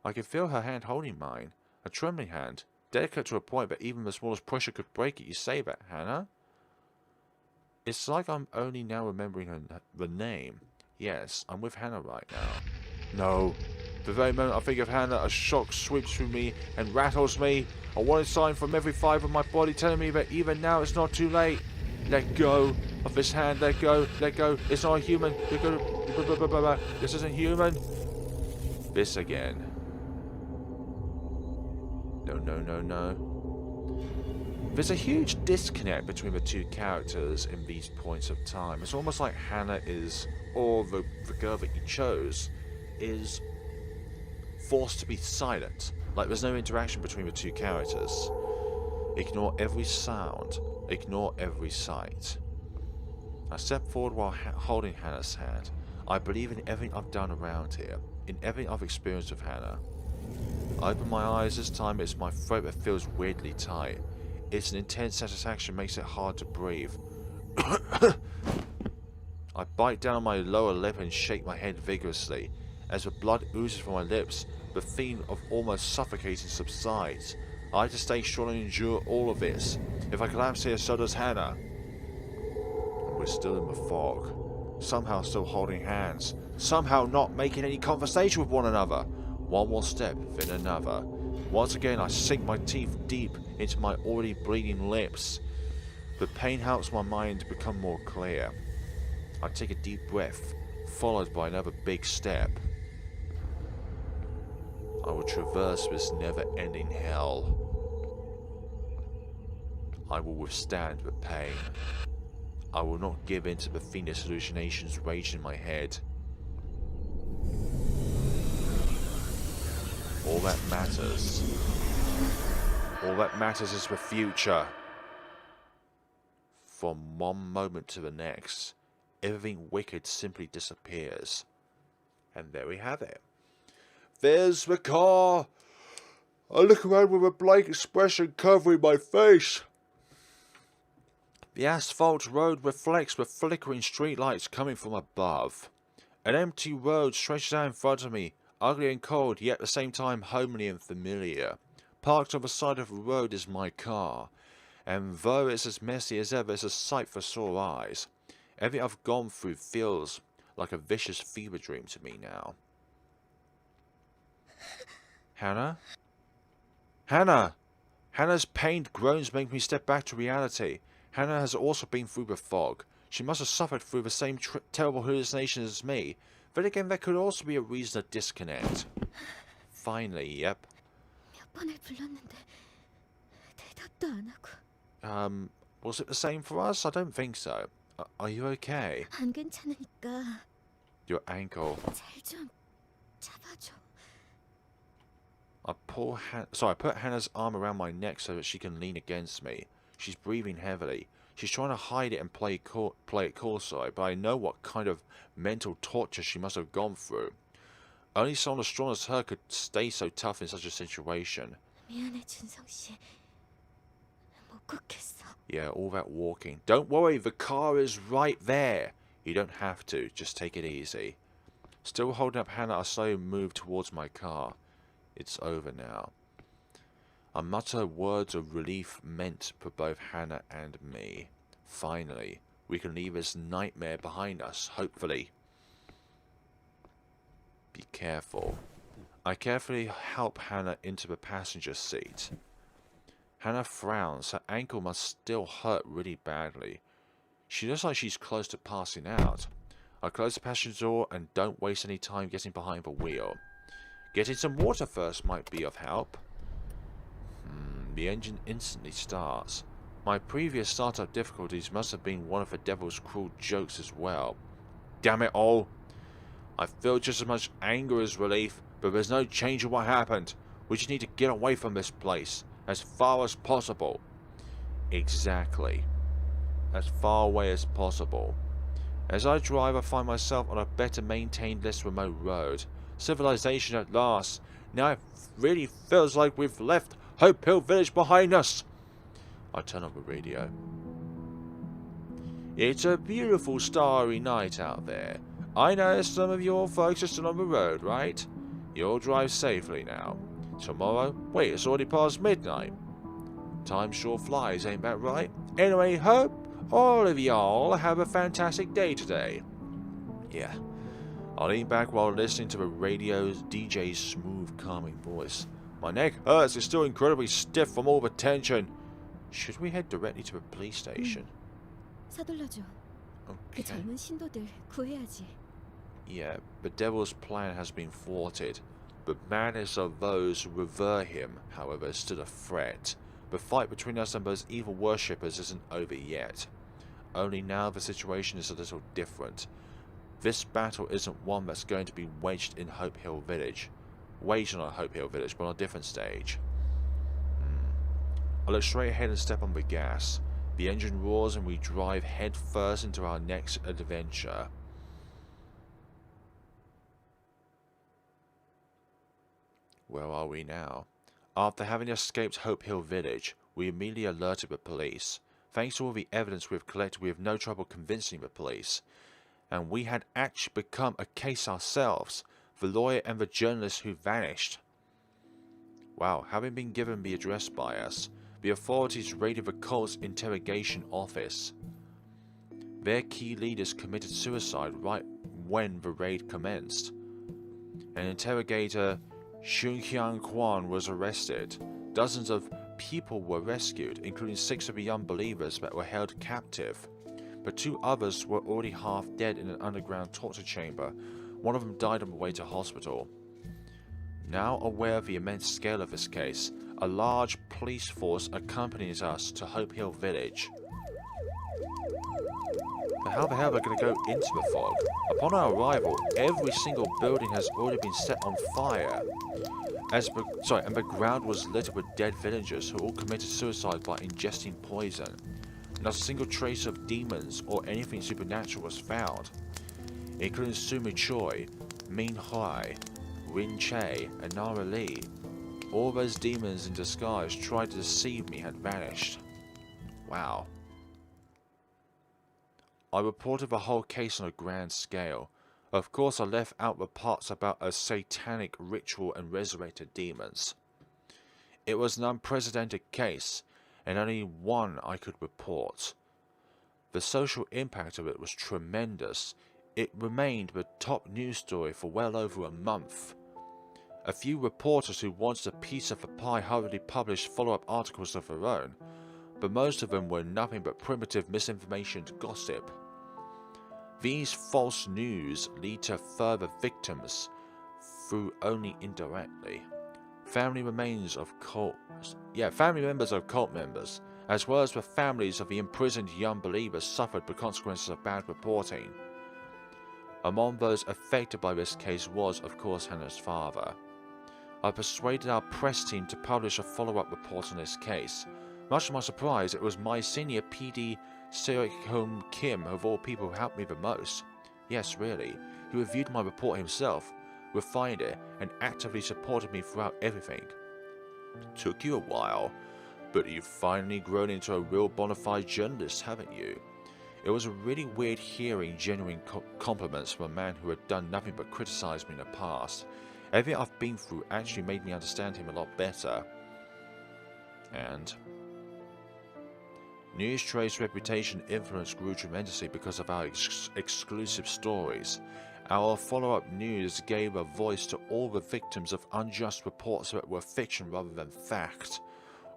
I can feel her hand holding mine. A trembling hand. Delicate to a point, but even the smallest pressure could break it. You say that, Hana? It's like I'm only now remembering the name. Yes, I'm with Hana right now. No. The very moment I think of Hana, a shock sweeps through me and rattles me. A warning sign from every fibre of my body telling me that even now it's not too late. Let go of this hand. Let go. Let go. It's not a human. Let go. This isn't human. This again. No. There's a huge disconnect between the two characters in these points of time. It's almost like Hana is, or the girl that you chose, is forced to be silent. Like there's no interaction between the two characters. Ignore every sound. Ignore every sight. I step forward while holding Hana's hand. I believe in everything I've done around here. In everything I've experienced with Hana. I open my eyes. This time it's my throat that feels weirdly tight. It's an intense satisfaction, makes it hard to breathe. I bite down on my lower lip and shake my head vigorously. As the blood oozes from my lips, the feeling of almost suffocating subsides. I have to stay strong and endure all of this. If I collapse here, so does Hana. And we're still in the fog. Somehow still holding hands. Somehow not making any conversation with one another. One more step, then another. Once again, I sink my teeth deep into my already bleeding lips. The pain helps my mind become more clear. I take a deep breath, followed by another big step. I will traverse this never-ending hell. I will withstand the pain. I will not give in to the fiendish hallucinations raging in my head. All that matters. All that matters is the future. From one moment to the next, everything wicked simply disappears. And there we have it. There's the car! I look around with a blank expression covering my face. The asphalt road reflects the flickering streetlights coming from above. An empty road stretches out in front of me, ugly and cold, yet at the same time homely and familiar. Parked on the side of the road is my car, and though it's as messy as ever, it's a sight for sore eyes. Everything I've gone through feels like a vicious fever dream to me now. Hana? Hana! Hana's pained groans make me step back to reality. Hana has also been through the fog. She must have suffered through the same terrible hallucinations as me. Then again, that could also be a reason to disconnect. Finally, yep. 몇 번을 불렀는데 대답도 안 하고. Was it the same for us? I don't think so. Are you okay? 안 괜찮으니까 Your ankle. 잘 좀 잡아줘. I put Hannah's arm around my neck so that she can lean against me. She's breathing heavily. She's trying to hide it and play it cool, but I know what kind of mental torture she must have gone through. Only someone as strong as her could stay so tough in such a situation. 미안해 준성 씨. 못 걷겠어. Yeah, all that walking. Don't worry, the car is right there. You don't have to. Just take it easy. Still holding up Hannah, I slowly move towards my car. It's over now. I mutter words of relief meant for both Hannah and me. Finally, we can leave this nightmare behind us, hopefully. Be careful. I carefully help Hannah into the passenger seat. Hannah frowns. Her ankle must still hurt really badly. She looks like she's close to passing out. I close the passenger door and don't waste any time getting behind the wheel. Getting some water first might be of help. The engine instantly starts. My previous startup difficulties must have been one of the devil's cruel jokes as well. Damn it all! I feel just as much anger as relief, but there's no change in what happened. We just need to get away from this place, as far as possible. Exactly. As far away as possible. As I drive, I find myself on a better maintained, less remote road. Civilization at last. Now it really feels like we've left Hope Hill Village behind us. I turn on the radio. It's a beautiful starry night out there. I know some of your folks are still on the road, right? You'll drive safely now. Tomorrow? Wait, it's already past midnight. Time sure flies, ain't that right? Anyway, hope all of y'all have a fantastic day today. Yeah. I lean back while listening to the radio's DJ's smooth, calming voice. My neck hurts, it's still incredibly stiff from all the tension. Should we head directly to the police station? 서둘러줘. 그 Okay. 젊은 신도들 구해야지. Yeah, the devil's plan has been thwarted. The madness of those who revere him, however, is still a threat. The fight between us and those evil worshippers isn't over yet. Only now the situation is a little different. This battle isn't one that's going to be waged in Hope Hill Village. Waged on Hope Hill Village, but on a different stage. I look straight ahead and step on the gas. The engine roars and we drive head first into our next adventure. Where are we now? After having escaped Hope Hill Village, we immediately alerted the police. Thanks to all the evidence we have collected, we have no trouble convincing the police. And we had actually become a case ourselves, the lawyer and the journalist who vanished. Wow, having been given the address by us, the authorities raided the cult's interrogation office. Their key leaders committed suicide right when the raid commenced. An interrogator, Xunqiang Quan, was arrested. Dozens of people were rescued, including 6 of the unbelievers that were held captive. But 2 others were already half dead in an underground torture chamber. One of them died on the way to hospital. Now aware of the immense scale of this case, a large police force accompanies us to Hope Hill Village. But how the hell are they going to go into the fog? Upon our arrival, every single building has already been set on fire. And the ground was littered with dead villagers who all committed suicide by ingesting poison. Not a single trace of demons or anything supernatural was found, including Sumi Choi, Min Hoi, Rin Che, and Nara Lee. All those demons in disguise tried to deceive me had vanished. Wow. I reported the whole case on a grand scale. Of course, I left out the parts about a satanic ritual and resurrected demons. It was an unprecedented case, and only one I could report. The social impact of it was tremendous. It remained the top news story for well over a month. A few reporters who wanted a piece of the pie hurriedly published follow-up articles of their own, but most of them were nothing but primitive misinformation and gossip. These false news lead to further victims, through only indirectly. Family members of cult members, as well as the families of the imprisoned young believers, suffered the consequences of bad reporting. Among those affected by this case was, of course, Hana's father. I persuaded our press team to publish a follow-up report on this case. Much to my surprise, it was my senior PD, Seok-Hong Kim, of all people, who helped me the most. Yes, really. He reviewed my report himself, refined it, and actively supported me throughout everything. Took you a while, but you've finally grown into a real bona fide journalist, haven't you? It was really weird hearing genuine compliments from a man who had done nothing but criticize me in the past. Everything I've been through actually made me understand him a lot better. And News Trade's reputation influence grew tremendously because of our exclusive stories. Our follow-up news gave a voice to all the victims of unjust reports that were fiction rather than fact.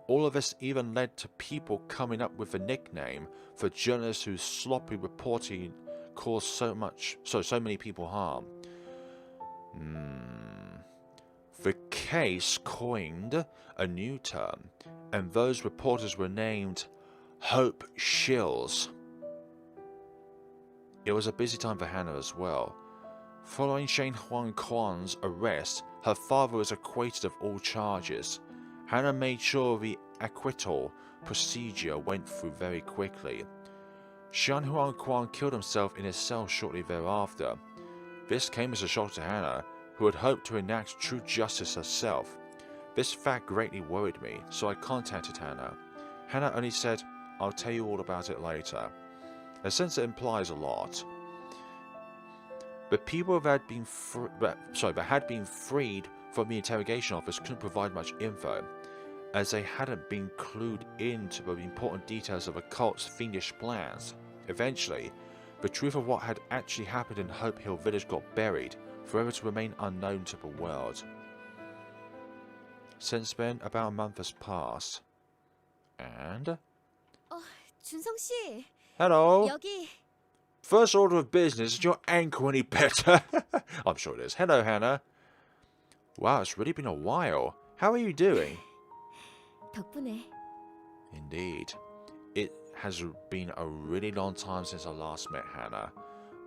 All of this even led to people coming up with a nickname for journalists whose sloppy reporting caused so many people harm. The case coined a new term, and those reporters were named Hope Shills. It was a busy time for Hana as well. Following Shane Huang Kwan's arrest, her father was acquitted of all charges. Hana made sure the acquittal procedure went through very quickly. Shan Huang Kwan killed himself in his cell shortly thereafter. This came as a shock to Hana, who had hoped to enact true justice herself. This fact greatly worried me, so I contacted Hana. Hana only said, "I'll tell you all about it later." And since it implies a lot, the people that had been freed from the interrogation office couldn't provide much info, as they hadn't been clued into the important details of the cult's fiendish plans. Eventually, the truth of what had actually happened in Hope Hill Village got buried, forever to remain unknown to the world. Since then, about a month has passed. And... 준성 씨. Hello! 여기 First order of business, is your ankle any better? I'm sure it is. Hello, Hana. Wow, it's really been a while. How are you doing? 덕분에. Indeed. It has been a really long time since I last met Hana.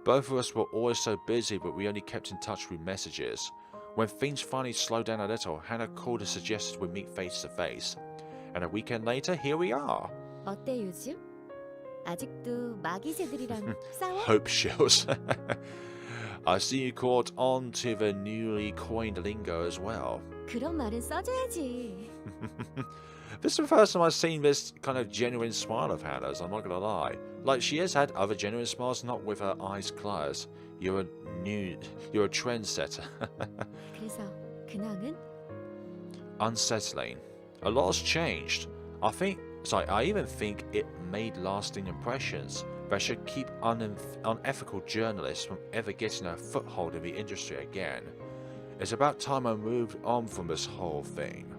Both of us were always so busy, but we only kept in touch through messages. When things finally slowed down a little, Hana called and suggested we meet face to face. And a weekend later, here we are. 어때 요즘? 아직도 마기새들이랑 싸워? Hope Shills. I see you caught on to the newly coined lingo as well. 그런 말은 써줘야지. This is the first time I've seen this kind of genuine smile of Hannah's, I'm not gonna lie. Like, she has had other genuine smiles, not with her eyes closed. You're a trendsetter. 그래서 근황은? Unsettling. A lot has changed. I even think it made lasting impressions that should keep unethical journalists from ever getting a foothold in the industry again. It's about time I moved on from this whole thing.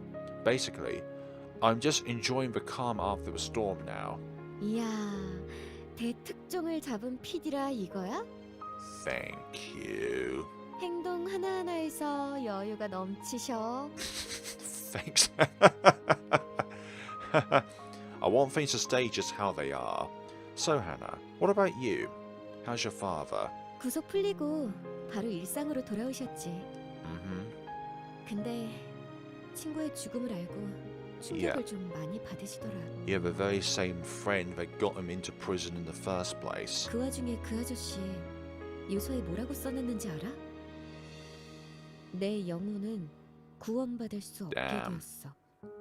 Basically, I'm just enjoying the calm after the storm now. 이야, 대특종을 잡은 PD라 이거야? Thank you. 행동 하나하나에서 여유가 넘치셔. Thanks. I want things to stay just how they are. So Hana, what about you? How's your father? 구속 풀리고 바로 일상으로 돌아오셨지. 근데 친구의 죽음을 알고 충격을 좀 많이 받으시더라. You have a very same friend that got him into prison in the first place. 그 와중에 그 아저씨 유서에 뭐라고 써놨는지 알아? 내 영혼은 구원받을 수 없게 되었어.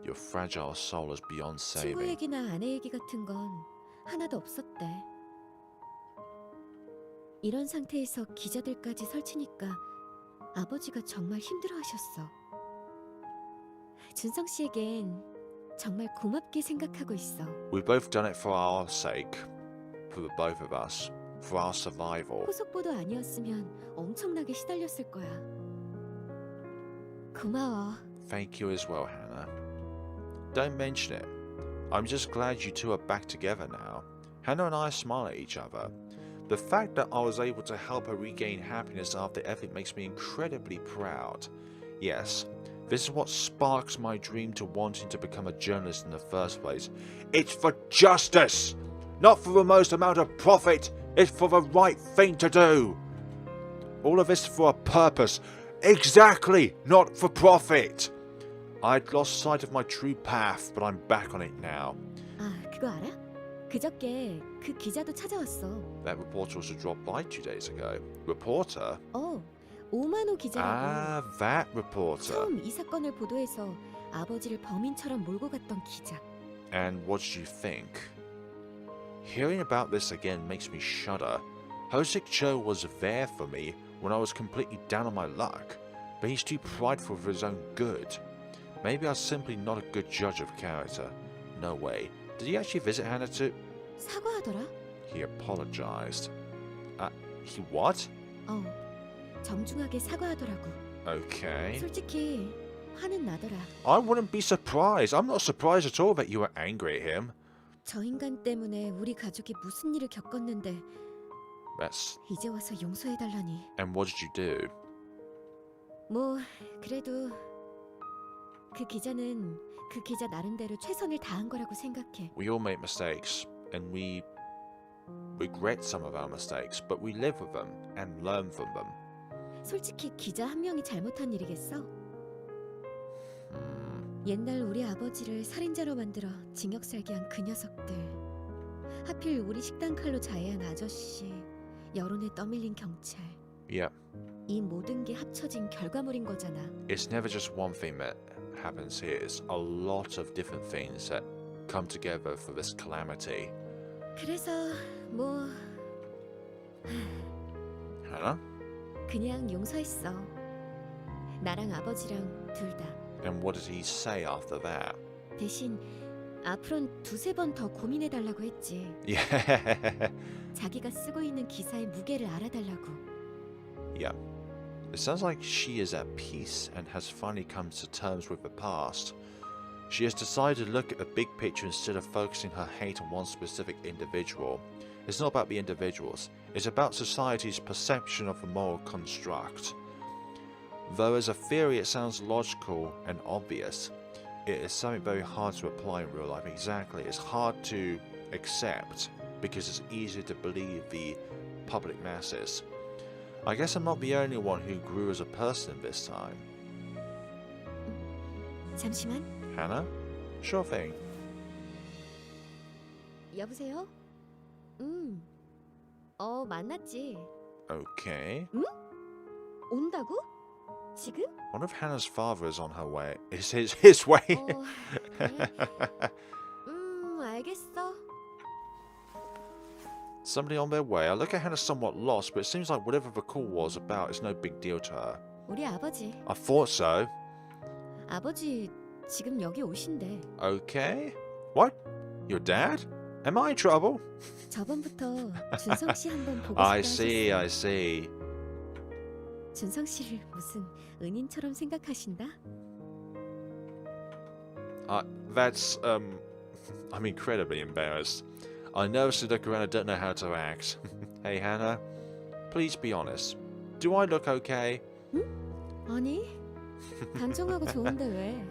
Your fragile soul is beyond 친구 saving. 얘기나 아내 얘기 같은 건 하나도 없었대. 이런 상태에서 기자들까지 설치니까 아버지가 정말 힘들어하셨어. 준성 씨에겐 정말 고맙게 생각하고 있어. We've both done it for our sake, for the both of us, for our survival. 후속보도 아니었으면 엄청나게 시달렸을 거야. 고마워. Thank you as well, Hana. Don't mention it. I'm just glad you two are back together now. Hana and I smile at each other. The fact that I was able to help her regain happiness after everything makes me incredibly proud. Yes, this is what sparks my dream to wanting to become a journalist in the first place. It's for justice! Not for the most amount of profit! It's for the right thing to do! All of this for a purpose. Exactly! Not for profit! I'd lost sight of my true path, but I'm back on it now. 아, 그거 알아? 그저께 그 기자도 찾아왔어. That reporter was to drop by 2 days ago. Reporter? 오만호 기자라고. Ah, that reporter. 처음 이 사건을 보도해서 아버지를 범인처럼 몰고 갔던 기자. And what did you think? Hearing about this again makes me shudder. Hosik Cho was there for me when I was completely down on my luck, but he's too prideful for his own good. Maybe I'm simply not a good judge of character. No way. Did he actually visit Hana too? 사과하더라? He apologized. He what? 정중하게 사과하더라고. Okay. 솔직히 화는 나더라. I wouldn't be surprised. I'm not surprised at all that you were angry at him. 저 인간 때문에 우리 가족이 무슨 일을 겪었는데 이제 와서 용서해달라니. And what did you do? 뭐 그래도 그 기자는 그 기자 나름대로 최선을 다한 거라고 생각해. We all make mistakes, and we regret some of our mistakes, but we live with them and learn from them. 솔직히 기자 한 명이 잘못한 일이겠어? 옛날 우리 아버지를 살인자로 만들어 징역 살게 한 그 녀석들. 하필 우리 식당 칼로 자해한 아저씨. 여론에 떠밀린 경찰. Yeah. 이 모든 게 합쳐진 결과물인 거잖아. It's never just one thing that happens here. It's a lot of different things that come together for this calamity. 그래서 뭐 Hana? 그냥 용서했어. 나랑 아버지랑 둘 다. And what did he say after that? 대신 앞으론 2-3번 더 고민해달라고 했지. Yeah. 자기가 쓰고 있는 기사의 무게를 알아달라고. Yeah. It sounds like she is at peace and has finally come to terms with the past. She has decided to look at the big picture instead of focusing her hate on one specific individual. It's not about the individuals, it's about society's perception of the moral construct. Though as a theory it sounds logical and obvious, it is something very hard to apply in real life. Exactly, it's hard to accept because it's easier to believe the public masses. I guess I'm not the only one who grew as a person this time. 잠시만. Hana? Sure thing. 여보세요? 만났지. Okay. 온다고? 지금? Wonder if Hannah's father is on her way. Is his way? 그래? 알겠어. Somebody on their way. I look at Hannah somewhat lost, but it seems like whatever the call was about is no big deal to her. 우리 아버지. I thought so. 아버지 지금 여기 오신대. Okay. What? Your dad? Am I in trouble? 저번부터 준성 씨 한번 보고 싶다 I see, 하셨어. I see. 준성 씨를 무슨 은인처럼 생각하신다? That's, I'm incredibly embarrassed. I nervously look around and don't know how to act. Hey, Hannah, please be honest. Do I look okay? 아니, 단정하고 좋은데 왜?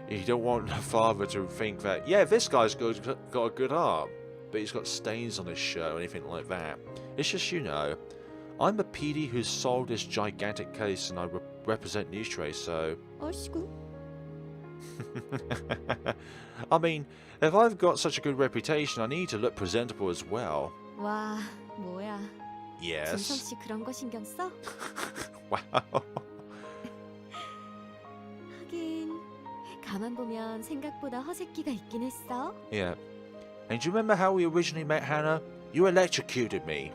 You don't want the father to think that, yeah, this guy's got a good heart. but he's got stains on his shirt or anything like that. It's just, you know, I'm a PD who's solved this gigantic case and I represent Nistre, so... 얼씨구. I mean, if I've got such a good reputation, I need to look presentable as well. 와, 뭐야. Yes. 준성씨 그런 거 신경 써? Wow. 하긴 가만 보면 생각보다 허세끼가 있긴 했어. Yeah. And do you remember how we originally met, Hana? You electrocuted me.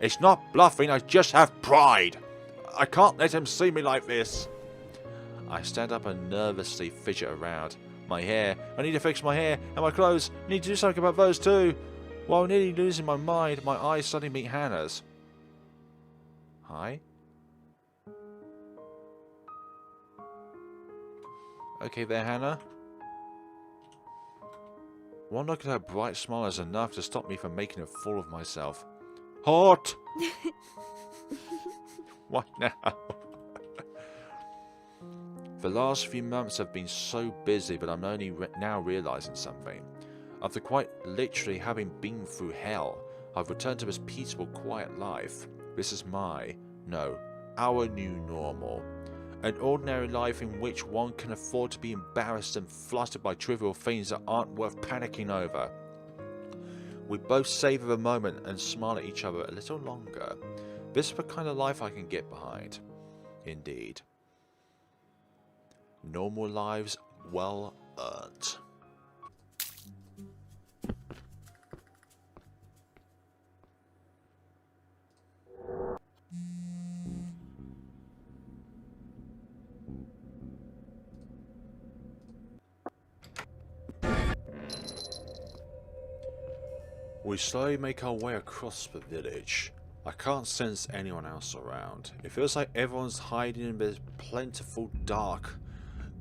It's not bluffing, I just have pride. I can't let him see me like this. I stand up and nervously fidget around. My hair. I need to fix my hair. And my clothes. I need to do something about those too. While nearly losing my mind, my eyes suddenly meet Hana's. Hi? Okay there, Hana. One look at her bright smile is enough to stop me from making a fool of myself. Hot! What now? The last few months have been so busy, but I'm only now realizing something. After quite literally having been through hell, I've returned to this peaceful, quiet life. This is our new normal. An ordinary life in which one can afford to be embarrassed and flustered by trivial things that aren't worth panicking over. We both savor the moment and smile at each other a little longer. This is the kind of life I can get behind. Indeed. Normal lives well earned. We slowly make our way across the village. I can't sense anyone else around. It feels like everyone's hiding in these plentiful, dark,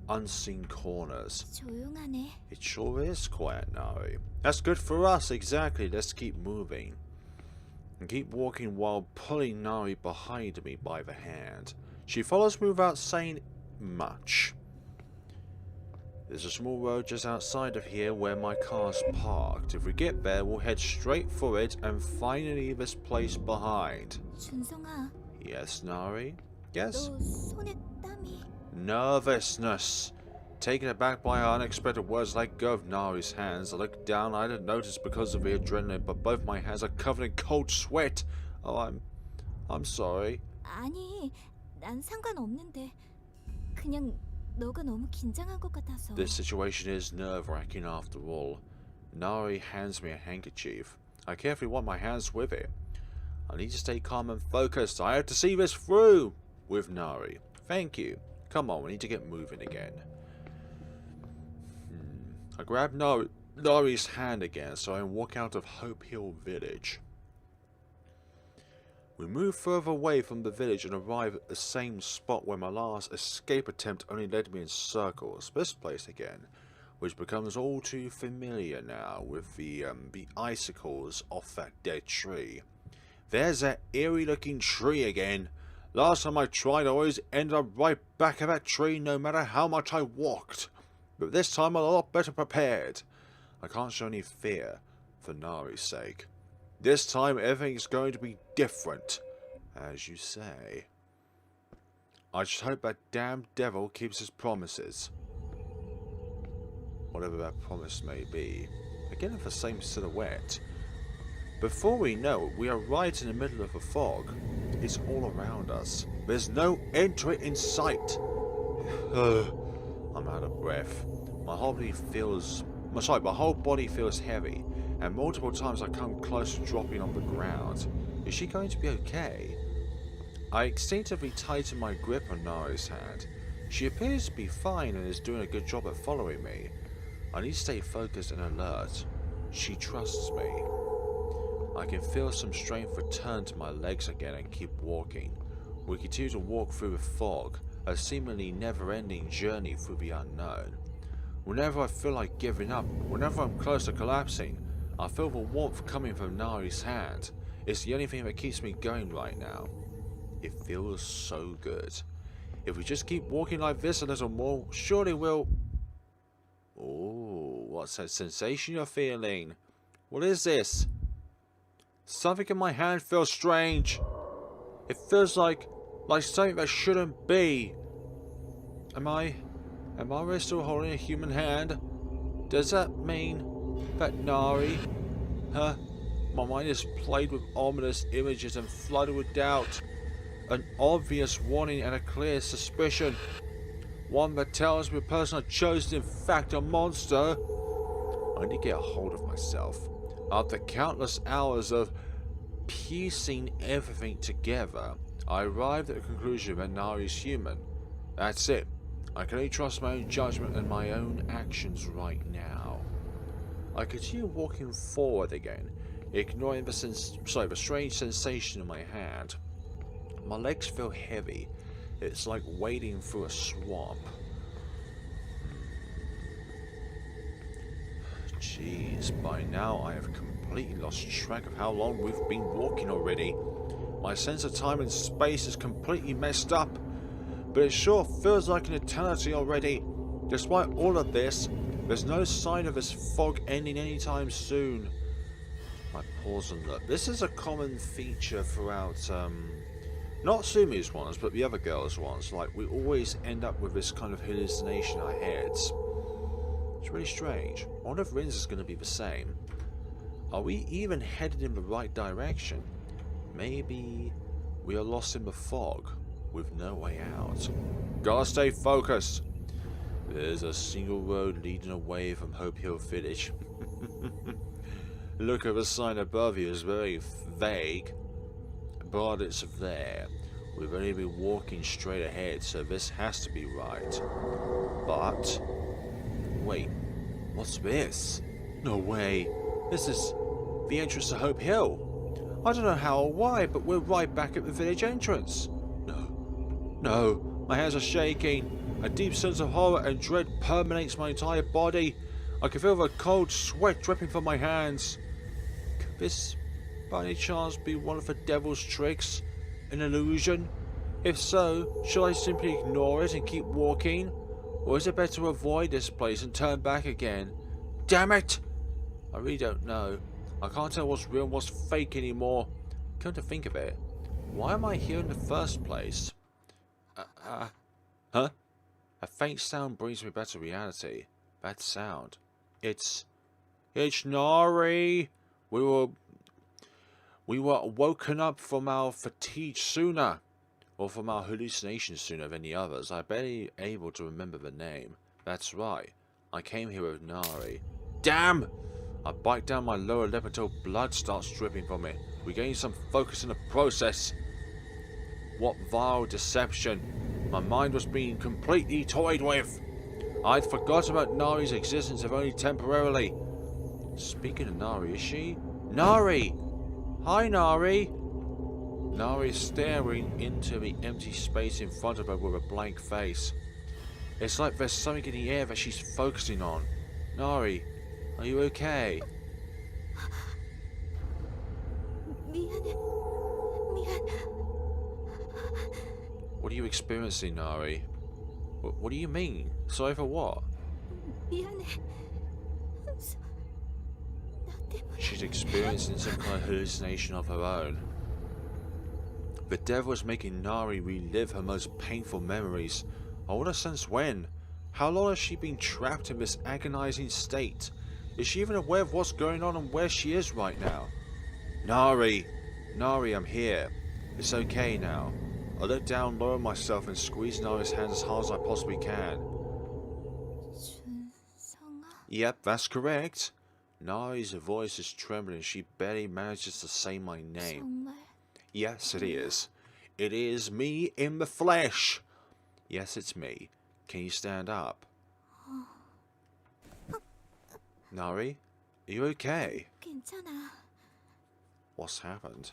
unseen corners. 조용하네. It sure is quiet, Nari. That's good for us, exactly. Let's keep moving. And keep walking while pulling Nari behind me by the hand. She follows me without saying much. There's a small road just outside of here where my car's parked. If we get there, we'll head straight for it and finally leave this place behind. 준성아, Yes, Nari? Yes? 너 손에 땀이... Nervousness. Taken aback by her unexpected words, I let go of Nari's hands. I looked down. I didn't notice because of the adrenaline, but both my hands are covered in cold sweat. Oh, I'm sorry. 아니, 난 상관없는데 그냥 너가 너무 긴장한 것 같아서. This situation is nerve-wracking after all. Nari hands me a handkerchief. I carefully wipe my hands with it. I need to stay calm and focused. I have to see this through with Nari. Thank you. Come on, we need to get moving again. I grab Nari's hand again so I can walk out of Hope Hill Village. We move further away from the village and arrive at the same spot where my last escape attempt only led me in circles. This place again, which becomes all too familiar now with the icicles off that dead tree. There's that eerie looking tree again. Last time I tried, I always ended up right back at that tree no matter how much I walked. But this time I'm a lot better prepared. I can't show any fear, for Nari's sake. This time everything's going to be different, as you say. I just hope that damn devil keeps his promises. Whatever that promise may be. Again with the same silhouette. Before we know it, we are right in the middle of a fog. It's all around us. There's no end to it in sight. I'm out of breath. My whole body feels heavy, and multiple times I come close to dropping on the ground. Is she going to be okay? I instinctively tighten my grip on Nari's hand. She appears to be fine and is doing a good job at following me. I need to stay focused and alert. She trusts me. I can feel some strength return to my legs again and keep walking. We continue to walk through the fog, a seemingly never-ending journey through the unknown. Whenever I feel like giving up, whenever I'm close to collapsing, I feel the warmth coming from Nari's hand. It's the only thing that keeps me going right now. It feels so good. If we just keep walking like this a little more, surely we'll... Oh, what's that sensation you're feeling? What is this? Something in my hand feels strange. It feels like something that shouldn't be. Am I really still holding a human hand? Does that mean that Nari, my mind is plagued with ominous images and flooded with doubt. An obvious warning and a clear suspicion. One that tells me the person I chose is in fact a monster. I need to get a hold of myself. After countless hours of piecing everything together, I arrived at the conclusion that Nari is human. That's it. I can only trust my own judgment and my own actions right now. I continue walking forward again, ignoring the strange sensation in my hand. My legs feel heavy. It's like wading through a swamp. Jeez, by now I have completely lost track of how long we've been walking already. My sense of time and space is completely messed up. But it sure feels like an eternity already. Despite all of this, there's no sign of this fog ending anytime soon. I pause and look. This is a common feature throughout, not Sumi's ones, but the other girls' ones. Like, we always end up with this kind of hallucination in our heads. It's really strange. I wonder if Rin's is going to be the same. Are we even headed in the right direction? Maybe we are lost in the fog with no way out. Gotta stay focused. There's a single road leading away from Hope Hill Village. Look at the sign above you, is very vague, but it's there. We've only been walking straight ahead, so this has to be right. But wait, what's this? No way. This is the entrance to Hope Hill. I don't know how or why, but we're right back at the village entrance. No, my hands are shaking. A deep sense of horror and dread permeates my entire body. I can feel the cold sweat dripping from my hands. Could this, by any chance, be one of the devil's tricks? An illusion? If so, shall I simply ignore it and keep walking? Or is it better to avoid this place and turn back again? Damn it! I really don't know. I can't tell what's real and what's fake anymore. Come to think of it, why am I here in the first place? Huh? A faint sound brings me back to reality. That sound. It's Nari. We were woken up from our fatigue sooner, or from our hallucinations sooner than the others. I'm barely able to remember the name. That's right. I came here with Nari. Damn! I bite down my lower lip until blood starts dripping from it. We gain some focus in the process. What vile deception. My mind was being completely toyed with. I'd forgot about Nari's existence, if only temporarily. Speaking of Nari, is she? Nari! Hi, Nari! Nari is staring into the empty space in front of her with a blank face. It's like there's something in the air that she's focusing on. Nari, are you okay? 미안해. What are you experiencing, Nari? What do you mean? Sorry for what? 미안해. She's experiencing some kind of hallucination of her own. The devil is making Nari relive her most painful memories. I want to sense when. How long has she been trapped in this agonizing state? Is she even aware of what's going on and where she is right now? Nari! Nari, I'm here. It's okay now. I look down, lower myself, and squeeze Nari's hand as hard as I possibly can. Yep, that's correct. Nari's voice is trembling. She barely manages to say my name. 정말 Yes, it is. It is me in the flesh. Yes, it's me. Can you stand up? Nari, are you okay? 괜찮아. What's happened?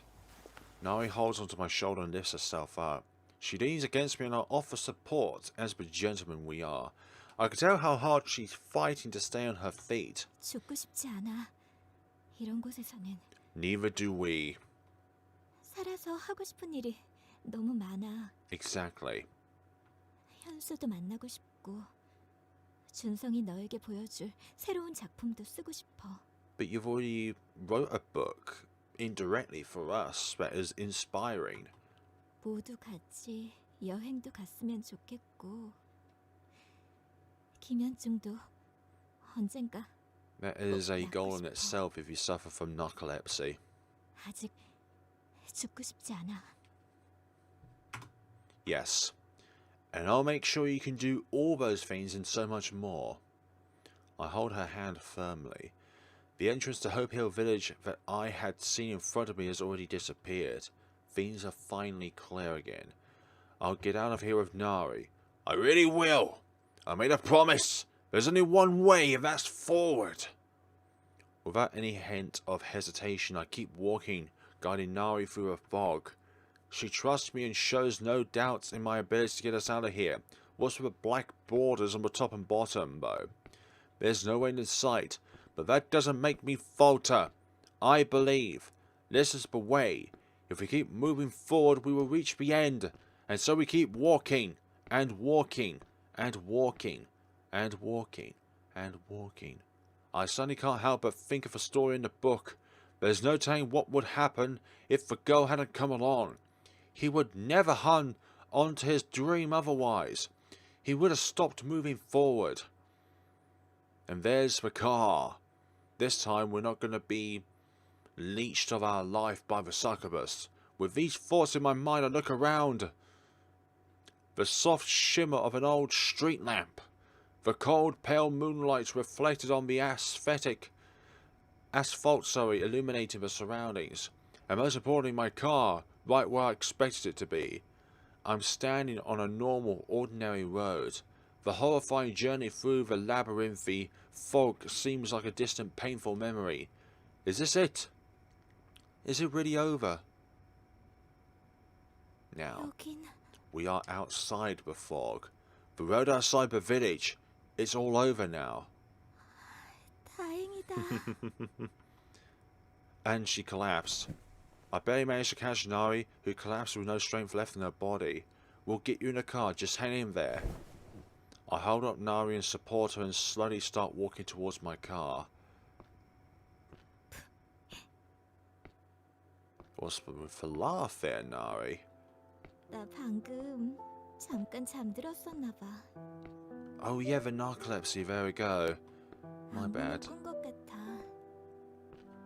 Nari holds onto my shoulder and lifts herself up. She leans against me and I offer support, as the gentlemen we are. I can tell how hard she's fighting to stay on her feet. 죽고 싶지 않아. 이런 곳에서는 Neither do we. 살아서 하고 싶은 일이 너무 많아. Exactly. 현수도 만나고 싶고 준성이 너에게 보여줄 새로운 작품도 쓰고 싶어. But you've already wrote a book indirectly for us that is inspiring. 모두 같이 여행도 갔으면 좋겠고 김현중도 언젠가 That is a goal in itself if you suffer from narcolepsy. 아직 죽고 싶지 않아. Yes. And I'll make sure you can do all those things and so much more. I hold her hand firmly. The entrance to Hope Hill Village that I had seen in front of me has already disappeared. Things are finally clear again. I'll get out of here with Nari. I really will. I made a promise. There's only one way, and that's forward. Without any hint of hesitation, I keep walking, guiding Nari through a fog. She trusts me and shows no doubts in my ability to get us out of here. What's with the black borders on the top and bottom, though? There's no end in sight, but that doesn't make me falter. I believe. This is the way. If we keep moving forward, we will reach the end. And so we keep walking, and walking, and walking, and walking, and walking. I suddenly can't help but think of a story in the book. There's no telling what would happen if the girl hadn't come along. He would never hung on to his dream otherwise. He would have stopped moving forward. And there's the car. This time we're not going to be leached of our life by the succubus. With these thoughts in my mind, I look around. The soft shimmer of an old street lamp. The cold, pale moonlight reflected on the asphalt, illuminating the surroundings. And most importantly, my car, right where I expected it to be. I'm standing on a normal, ordinary road. The horrifying journey through the labyrinthy fog seems like a distant, painful memory. Is this it? Is it really over? Now, 여긴 we are outside the fog. The road outside the village. It's all over now. 다행이다. And she collapsed. I barely managed to catch Nari, who collapsed with no strength left in her body. We'll get you in a car, just hang in there. I hold up Nari and support her and slowly start walking towards my car. What's with the laugh there, Nari? 나 방금 잠깐 잠들었었나 봐. Oh yeah, the narcolepsy, there we go. My bad. 꾼것 같아.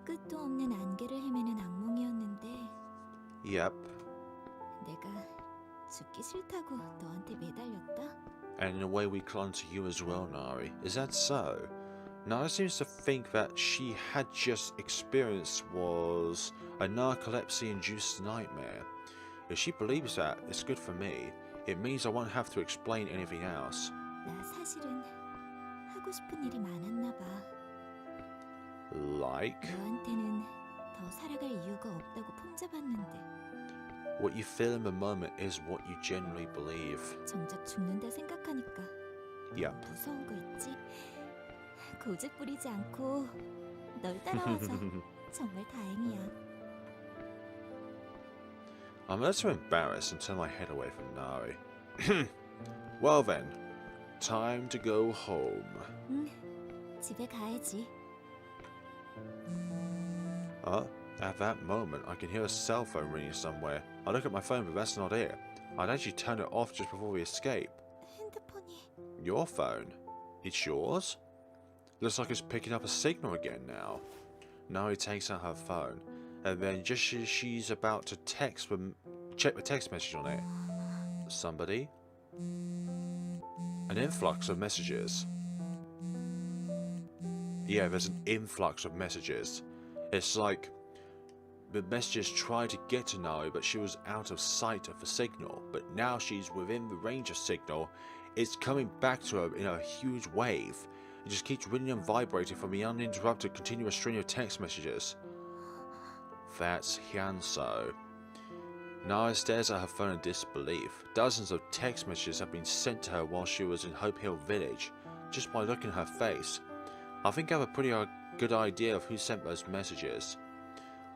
끝도 없는 안개를 헤매는 악몽이었는데 Yep. 내가 죽기 싫다고 너한테 매달렸다? And in a way we clung to you as well, Nari. Is that so? Nari seems to think that she had just experienced was a narcolepsy-induced nightmare. If she believes that, it's good for me. It means I won't have to explain anything else. 나 사실은 하고 싶은 일이 많았나 봐. Like? 너한테는 더 살아갈 이유가 없다고 폼잡았는데 What you feel in the moment is what you genuinely believe. 정작 죽는다 생각하니까 Yep. 무서운 거 있지? 고집 부리지 않고 널 따라와서 정말 다행이야. I'm a little embarrassed and turn my head away from Nari. Well then, time to go home. 집에 가야지. At that moment, I can hear a cell phone ringing somewhere. I look at my phone, but that's not it. I'd actually turn it off just before we escape. 핸드폰이 Your phone? It's yours? Looks like it's picking up a signal again now. Nari takes out her phone, and then just as she's about to check the text message on it. Somebody? An influx of messages. Yeah, there's an influx of messages. It's like the messages tried to get to Nari, but she was out of sight of the signal. But now she's within the range of signal. It's coming back to her in a huge wave. It just keeps ringing and vibrating from the uninterrupted continuous string of text messages. That's Hyanso. Nari stares at her phone in disbelief. Dozens of text messages have been sent to her while she was in Hope Hill Village, just by looking at her face. I think I have a pretty good idea of who sent those messages.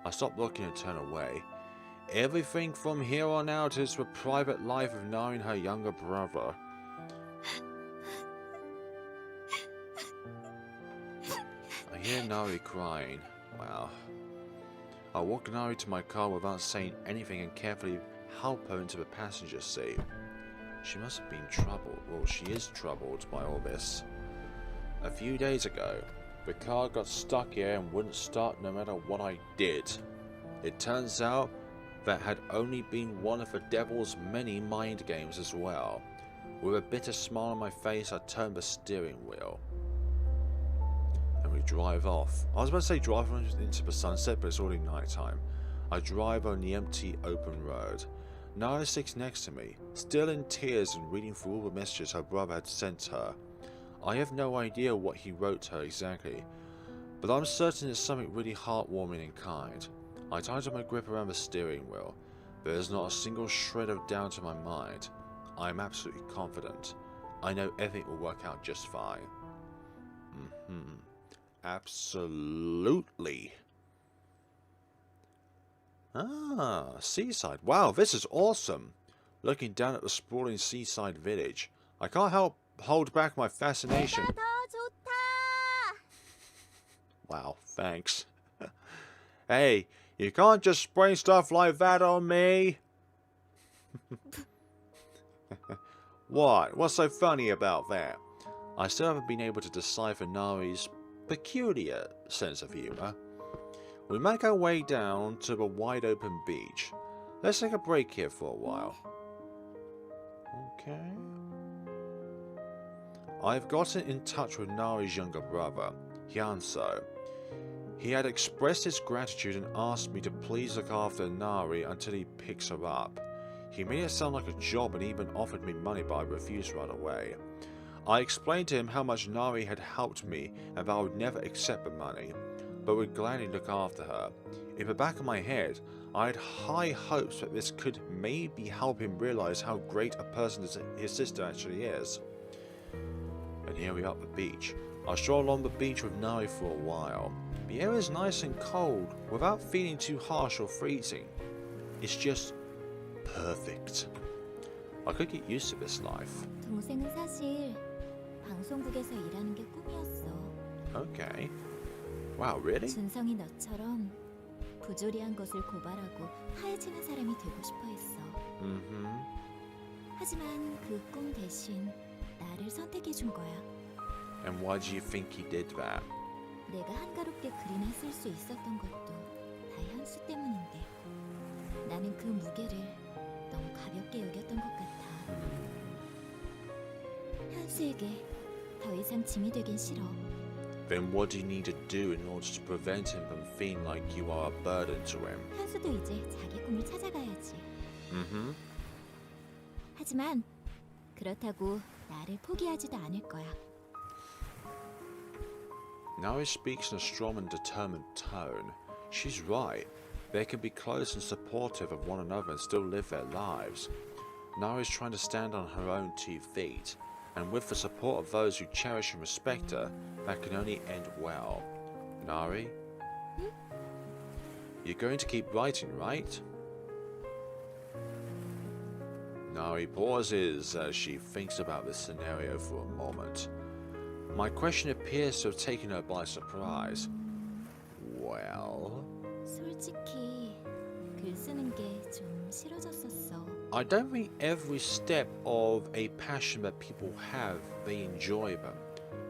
I stop looking and turn away. Everything from here on out is the private life of Nari and her younger brother. hear Nari crying. Wow. I walk Nari to my car without saying anything and carefully help her into the passenger seat. She must have been troubled. Well, she is troubled by all this. A few days ago, the car got stuck here and wouldn't start no matter what I did. It turns out that had only been one of the devil's many mind games as well. With a bitter smile on my face, I turn the steering wheel. And we drive off. I was about to say drive into the sunset, but it's already night time. I drive on the empty, open road. Nari sits next to me, still in tears and reading through all the messages her brother had sent her. I have no idea what he wrote her exactly, but I'm certain it's something really heartwarming and kind. I tighten my grip around the steering wheel. There is not a single shred of doubt in my mind. I am absolutely confident. I know everything will work out just fine. Absolutely. Ah, seaside. Wow, this is awesome. Looking down at the sprawling seaside village, I can't help hold back my fascination. 내가 더 좋다. Wow, thanks. Hey, you can't just spray stuff like that on me. What? What's so funny about that? I still haven't been able to decipher Nari's peculiar sense of humor. We make our way down to the wide open beach. Let's take a break here for a while. Okay. I've gotten in touch with Nari's younger brother, Hyanso. He had expressed his gratitude and asked me to please look after Nari until he picks her up. He made it sound like a job and even offered me money, but I refused right away. I explained to him how much Nari had helped me and that I would never accept the money, but would gladly look after her. In the back of my head, I had high hopes that this could maybe help him realize how great a person his sister actually is. And here we are at the beach. I stroll along the beach with Nari for a while. The air is nice and cold without feeling too harsh or freezing. It's just perfect. I could get used to this life. 동생은 사실 방송국에서 일하는 게 꿈이었어. Okay. Wow, really? 준성이 너처럼 부조리한 것을 고발하고 하얘지는 사람이 되고 싶어 했어. 하지만 그 꿈 대신 나를 선택해 준 거야. And why do you think he did that? 내가 한가롭게 글이나 쓸 수 있었던 것도 다 현수 때문인데 나는 그 무게를 너무 가볍게 여겼던 것 같아. 현수에게 더 이상 짐이 되긴 싫어. Then what do you need to do in order to prevent him from feeling like you are a burden to him? 현수도 이제 자기 꿈을 찾아가야지. 하지만 그렇다고 나를 포기하지도 않을 거야. Nari speaks in a strong and determined tone. She's right. They can be close and supportive of one another and still live their lives. Nari's trying to stand on her own 2 feet, and with the support of those who cherish and respect her, that can only end well. Nari? You're going to keep writing, right? Nari pauses as she thinks about this scenario for a moment. My question appears to have taken her by surprise. Well? 솔직히 글 쓰는 게 좀 싫어졌었어. I don't think every step of a passion that people have, they enjoy them.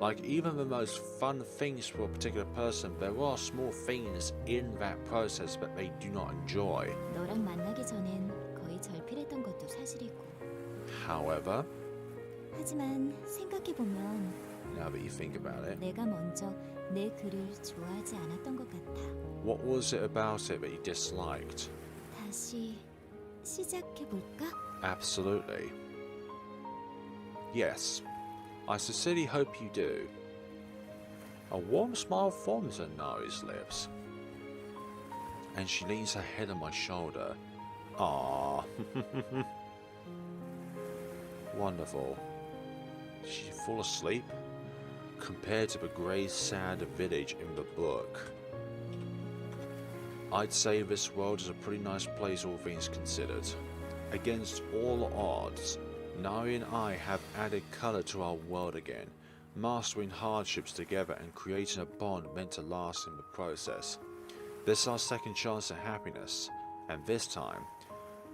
Like even the most fun things for a particular person, there are small things in that process that they do not enjoy. 너랑 만나기 전엔 거의 절필했던 것도 사실이고. However, 하지만 생각해보면 now that you think about it, 내가 먼저 내 글을 좋아하지 않았던 것 같아. what was it about it that you disliked? 다시 시작해볼까? Absolutely. Yes, I sincerely hope you do. A warm smile forms on Nari's lips, and she leans her head on my shoulder. Ah, wonderful. Did she fall asleep? Compared to the grey, sad village in the book, I'd say this world is a pretty nice place, all things considered. Against all odds, Nari and I have added colour to our world again. mastering hardships together and creating a bond meant to last in the process. This is our second chance at happiness, and this time,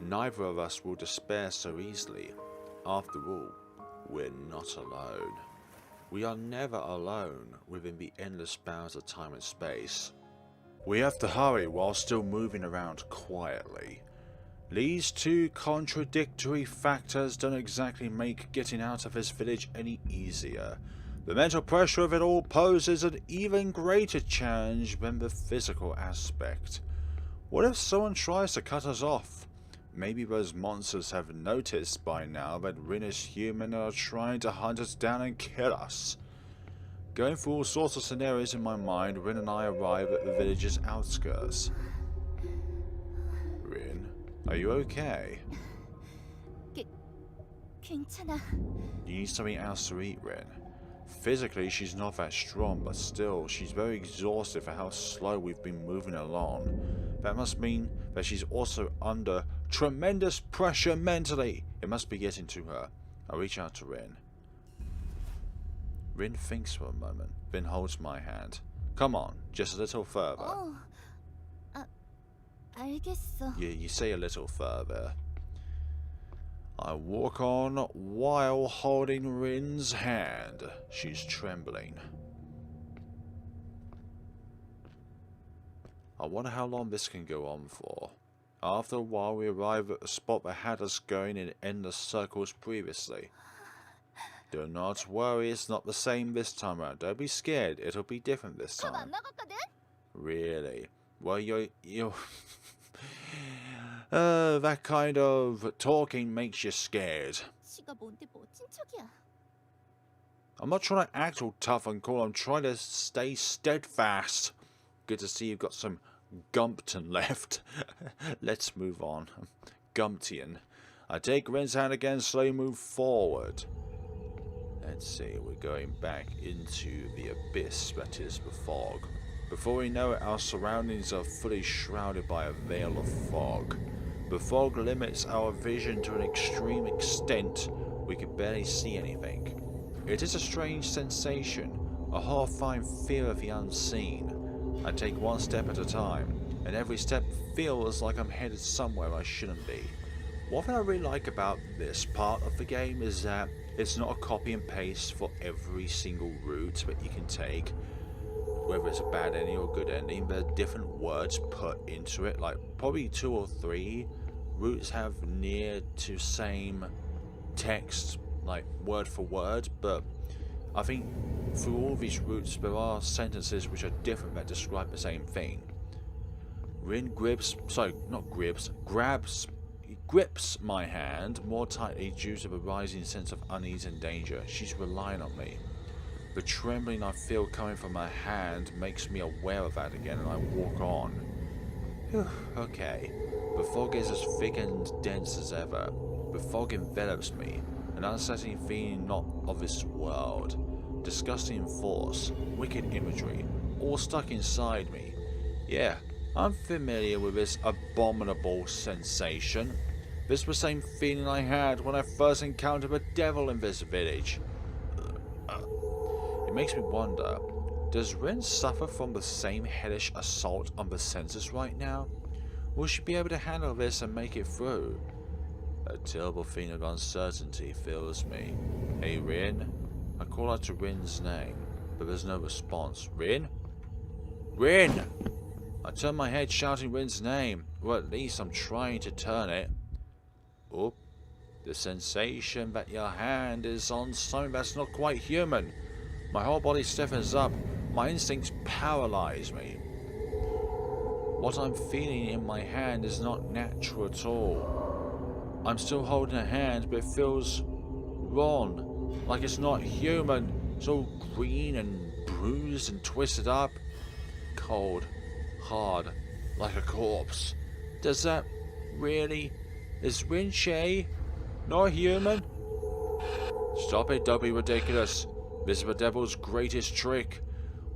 neither of us will despair so easily. After all, we're not alone. We are never alone within the endless bounds of time and space. We have to hurry while still moving around quietly. These two contradictory factors don't exactly make getting out of this village any easier. The mental pressure of it all poses an even greater challenge than the physical aspect. What if someone tries to cut us off? Maybe those monsters have noticed by now that Rin is human and are trying to hunt us down and kill us. Going through all sorts of scenarios in my mind, Rin and I arrive at the village's outskirts. Rin, are you okay? 괜찮아. You need something else to eat, Rin. Physically, she's not that strong, but still, she's very exhausted for how slow we've been moving along. That must mean that she's also under tremendous pressure mentally. It must be getting to her. I reach out to Rin. Rin thinks for a moment, then holds my hand. Come on, just a little further. 알겠어. You say a little further. I walk on while holding Rin's hand. She's trembling. I wonder how long this can go on for. After a while we arrive at the spot that had us going in endless circles previously. Do not worry, it's not the same this time around. Don't be scared, it'll be different this time. 안 나갔거든? Really? Well, you're that kind of talking makes you scared. 지가 뭔데 멋진 척이야. I'm not trying to act all tough and cool, I'm trying to stay steadfast. Good to see you've got some gumption left. Let's move on. Gumption. I take Rin's hand again, slowly move forward. Let's see, we're going back into the abyss that is the fog. Before we know it, our surroundings are fully shrouded by a veil of fog. The fog limits our vision to an extreme extent. We can barely see anything. It is a strange sensation, a horrifying fear of the unseen. I take one step at a time, and every step feels like I'm headed somewhere I shouldn't be. One thing I really like about this part of the game is that it's not a copy and paste for every single route that you can take. Whether it's a bad ending or a good ending, there are different words put into it. Like probably 2 or 3 routes have near to same text, like word for word, but I think through all these routes there are sentences which are different that describe the same thing. Rin grips my hand more tightly due to the rising sense of unease and danger. She's relying on me. The trembling I feel coming from her hand makes me aware of that again, and I walk on. Whew, okay. The fog is as thick and dense as ever. The fog envelops me, an unsettling feeling not of this world. Disgusting force, wicked imagery, all stuck inside me. Yeah, I'm familiar with this abominable sensation. This was the same feeling I had when I first encountered the devil in this village. It makes me wonder, does Rin suffer from the same hellish assault on the senses right now? Will she be able to handle this and make it through? A terrible feeling of uncertainty fills me. Hey Rin? I call out to Rin's name, but there's no response. Rin? Rin! I turn my head shouting Rin's name, or at least I'm trying to turn it. Oh, the sensation that your hand is on something that's not quite human. My whole body stiffens up, my instincts paralyze me. What I'm feeling in my hand is not natural at all. I'm still holding a hand, but it feels wrong, like it's not human. It's all green and bruised and twisted up. Cold, hard, like a corpse. Does that really... Is Rin Shay not human? Stop it, don't be ridiculous. This is the devil's greatest trick.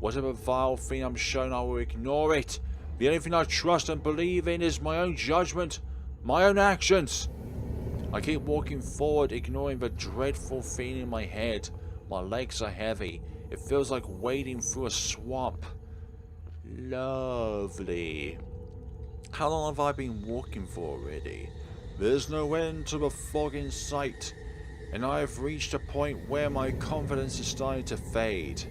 Whatever vile thing I'm shown, I will ignore it. The only thing I trust and believe in is my own judgment, my own actions. I keep walking forward, ignoring the dreadful feeling in my head. My legs are heavy. It feels like wading through a swamp. Lovely. How long have I been walking for already? There's no end to the fog in sight, and I have reached a point where my confidence is starting to fade.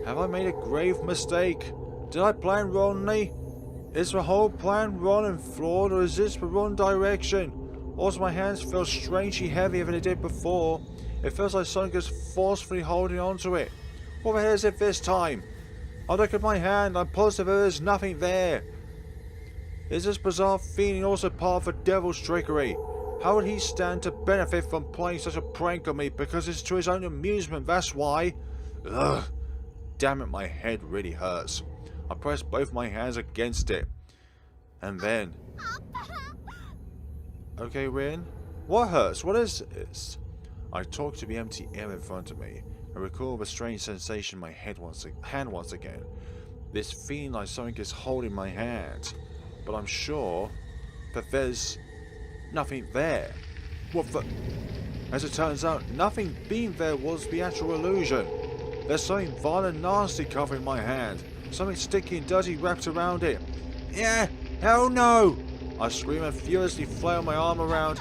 Have I made a grave mistake? Did I plan wrongly? Is the whole plan wrong and flawed, or is this the wrong direction? Also, my hands feel strangely heavier than they did before. It feels like something is forcefully holding onto it. What the hell is it this time? I look at my hand, I'm positive there is nothing there. Is this bizarre feeling also part of the devil's trickery? How would he stand to benefit from playing such a prank on me because it's to his own amusement, that's why? Ugh. Damn it, my head really hurts. I press both my hands against it. And then... Okay, Rin? What hurts? What is this? I talk to the empty air in front of me. I recall the strange sensation in my hand once again. This feeling like something is holding my hand. But I'm sure that there's nothing there. What the... As it turns out, nothing being there was the actual illusion. There's something vile and nasty covering my hand. Something sticky and dirty wrapped around it. Yeah, hell no! I scream and furiously flail my arm around.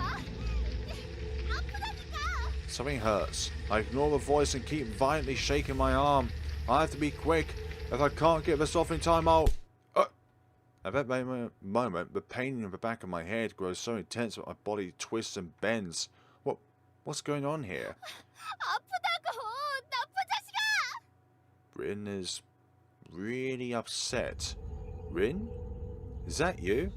Something hurts. I ignore the voice and keep violently shaking my arm. I have to be quick. If I can't get this off in time, I'll... At that moment, the pain in the back of my head grows so intense that my body twists and bends. What's going on here? Rin is really upset. Rin? Is that you?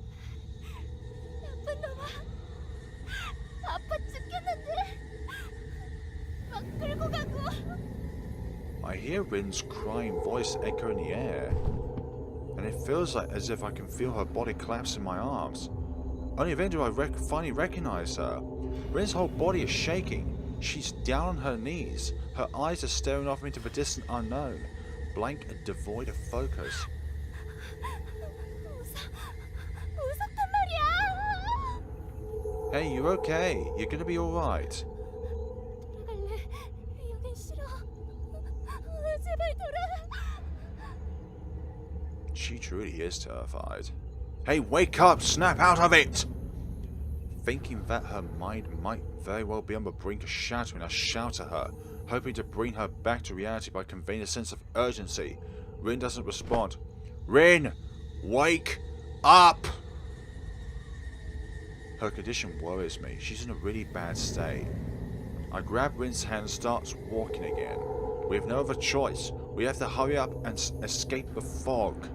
I hear Rin's crying voice echo in the air, and it feels like as if I can feel her body collapse in my arms. Only then do I finally recognize her. Rin's whole body is shaking. She's down on her knees. Her eyes are staring off into the distant unknown, blank and devoid of focus. Hey, you okay? You're gonna be alright. She truly is terrified. Hey, wake up! Snap out of it! Thinking that her mind might very well be on the brink of shattering, I shout at her, hoping to bring her back to reality by conveying a sense of urgency. Rin doesn't respond. Rin! Wake up! Her condition worries me. She's in a really bad state. I grab Rin's hand and start walking again. We have no other choice. We have to hurry up and escape the fog.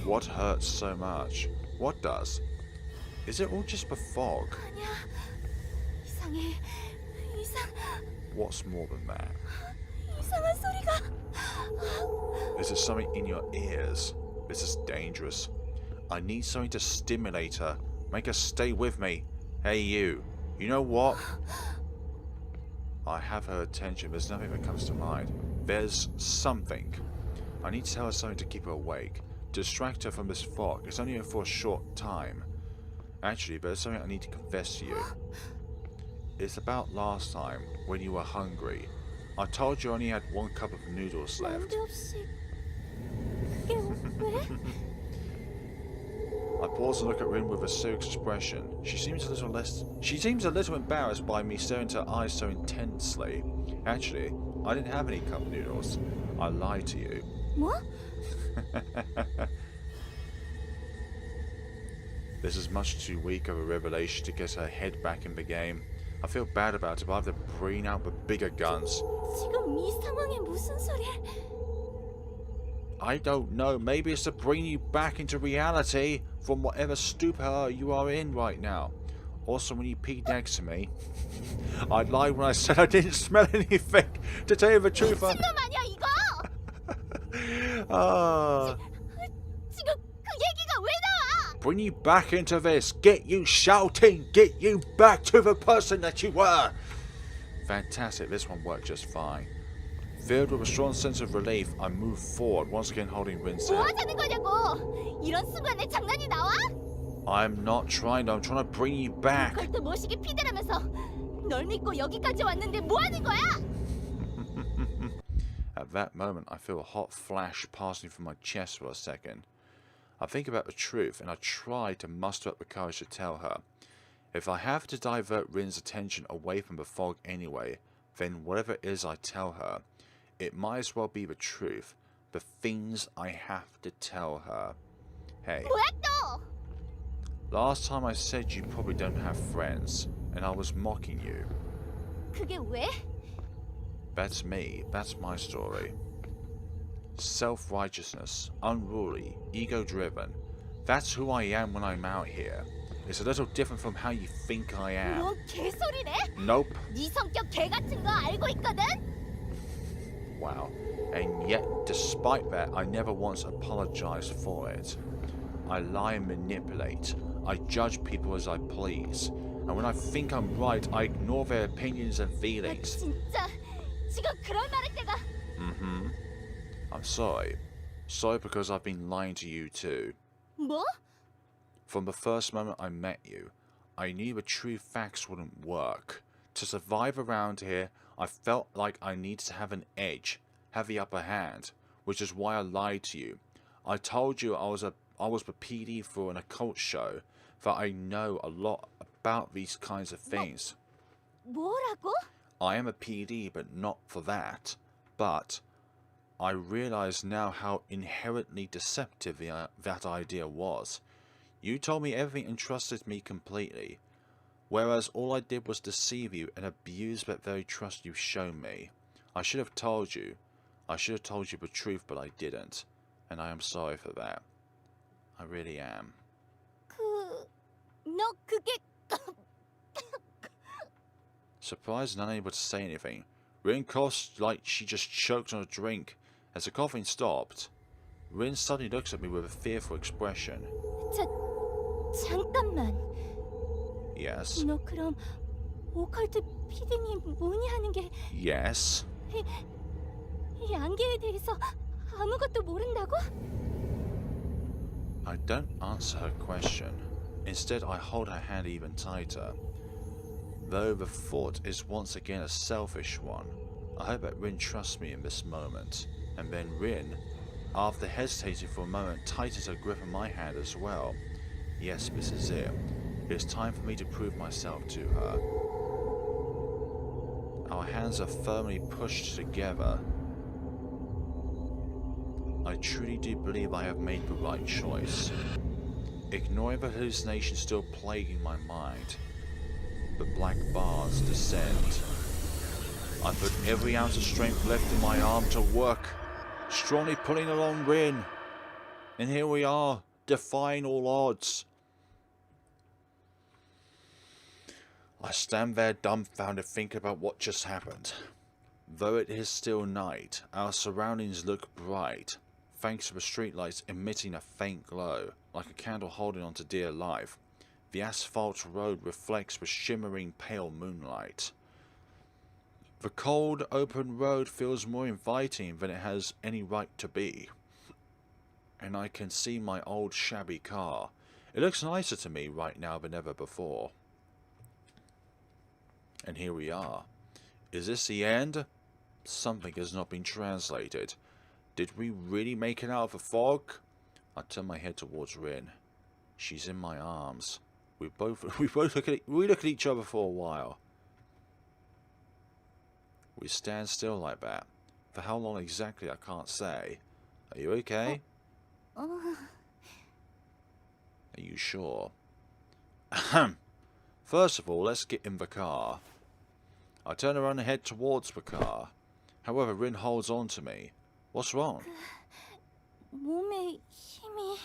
What hurts so much? What does? Is it all just the fog? What's more than that? Is there something in your ears? This is dangerous. I need something to stimulate her. Make her stay with me. Hey you. You know what? I have her attention. There's nothing that comes to mind. There's something. I need to tell her something to keep her awake. Distract her from this fog. It's only for a short time. Actually, there's something I need to confess to you. It's about last time, when you were hungry. I told you I only had one cup of noodles left. I pause and look at Rin with a serious expression. She seems a little embarrassed by me staring into her eyes so intensely. Actually, I didn't have any cup noodles. I lied to you. What? This is much too weak of a revelation to get her head back in the game. I feel bad about it, but I have to bring out the bigger guns. 지금 이 상황에 무슨 소리야? I don't know. Maybe it's to bring you back into reality from whatever stupor you are in right now. Also, when you peed next to me, I lied when I said I didn't smell anything. To tell you the truth, 미친놈 아니야 이거? 지금 그 얘기가 왜 나와? Bring you back into this. Get you shouting. Get you back to the person that you were. Fantastic. This one worked just fine. Filled with a strong sense of relief, I move forward, once again holding Rin's 뭐 hand. 하자는 거냐고? 이런 순간에 장난이 나와? I'm not trying to. I'm trying to bring you back. 오컬트 모시기 피대라면서 널 믿고 여기까지 왔는데 뭐 하는 거야? At that moment, I feel a hot flash passing through my chest for a second. I think about the truth, and I try to muster up the courage to tell her. If I have to divert Rin's attention away from the fog anyway, then whatever it is I tell her, it might as well be the truth. The things I have to tell her. Hey, 뭐야 또? last time I said you probably don't have friends, and I was mocking you. 그게 왜? That's me. That's my story. Self-righteousness, unruly, ego-driven. That's who I am when I'm out here. It's a little different from how you think I am. 뭔 개소리래? Nope. 네 성격 개 같은 거 알고 있거든? Wow. And yet, despite that, I never once apologized for it. I lie and manipulate. I judge people as I please. And when I think I'm right, I ignore their opinions and 나 feelings. 진짜 지금 그럴 말할 때가 Mm-hmm. I'm sorry. Sorry because I've been lying to you too. 뭐? From the first moment I met you, I knew the true facts wouldn't work. To survive around here, I felt like I needed to have an edge, have the upper hand, which is why I lied to you. I told you I was the PD for an occult show, that I know a lot about these kinds of things. 뭐라고? I am a PD, but not for that. But I realize now how inherently deceptive that idea was. You told me everything and trusted me completely, whereas all I did was deceive you and abuse that very trust you've shown me. I should have told you. I should have told you the truth, but I didn't. And I am sorry for that. I really am. 너 그게 Surprised none able to say anything. Rin coughed like she just choked on a drink. As the coughing stopped, Rin suddenly looks at me with a fearful expression. 잠깐만. Yes. 너 그럼 오컬트 피디님 뭐니 하는 게 Yes. 이 안개에 대해서 아무것도 모른다고? I don't answer her question. Instead, I hold her hand even tighter. Though the thought is once again a selfish one, I hope that Rin trusts me in this moment. And then Rin, after hesitating for a moment, tightens her grip on my hand as well. Yes, this is it. It's time for me to prove myself to her. Our hands are firmly pushed together. I truly do believe I have made the right choice. Ignoring the hallucination still plaguing my mind, the black bars descend. I put every ounce of strength left in my arm to work, strongly pulling along Rin. And here we are, defying all odds. I stand there dumbfounded thinking about what just happened. Though it is still night, our surroundings look bright, thanks to the streetlights emitting a faint glow, like a candle holding on to dear life. The asphalt road reflects the shimmering pale moonlight. The cold, open road feels more inviting than it has any right to be. And I can see my old shabby car. It looks nicer to me right now than ever before. And here we are. Is this the end? Something has not been translated. Did we really make it out of the fog? I turn my head towards Rin. She's in my arms. We both look at each other for a while. We stand still like that. For how long exactly, I can't say. Are you okay? Are you sure? Ahem. First of all, let's get in the car. I turn around and head towards the car. However, Rin holds on to me. What's wrong? 몸에 힘이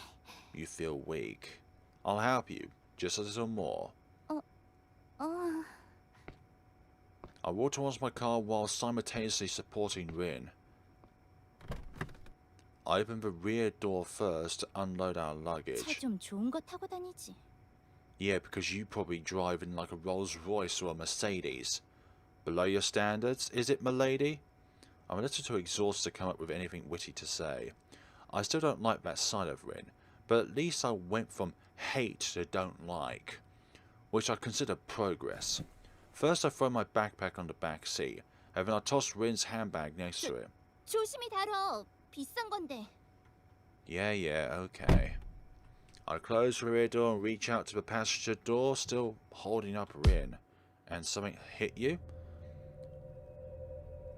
You feel weak. I'll help you. Just a little more. I walk towards my car while simultaneously supporting Rin. I open the rear door first to unload our 차 luggage. 좀 좋은 거 타고 다니지. Yeah, because you probably drive in like a Rolls Royce or a Mercedes. Below your standards, is it, m'lady? I'm a little too exhausted to come up with anything witty to say. I still don't like that side of Rin, but at least I went from hate to don't like, which I consider progress. First I throw my backpack on the back seat, and then I toss Rin's handbag next to it. 조심히 다뤄. 비싼 건데. Yeah, okay. I close the rear door and reach out to the passenger door, still holding up Rin. And something hit you?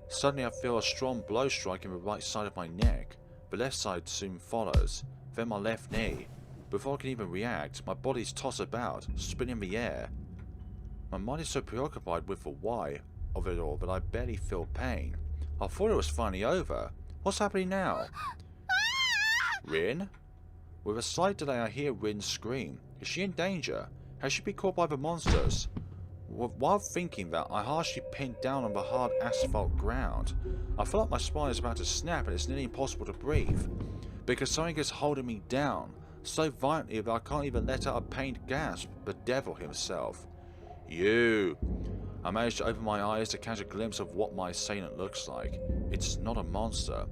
Suddenly I feel a strong blow striking the right side of my neck. The left side soon follows, then my left knee. Before I can even react, my body's tossed about, spinning in the air. My mind is so preoccupied with the why of it all that I barely feel pain. I thought it was finally over. What's happening now? Rin? With a slight delay I hear Rin scream. Is she in danger? Has she been caught by the monsters? While thinking that, I harshly pinned down on the hard asphalt ground. I feel like my spine is about to snap and it's nearly impossible to breathe, because something is holding me down, so violently that I can't even let out a pained gasp. The devil himself. You! I managed to open my eyes to catch a glimpse of what my assailant looks like. It's not a monster,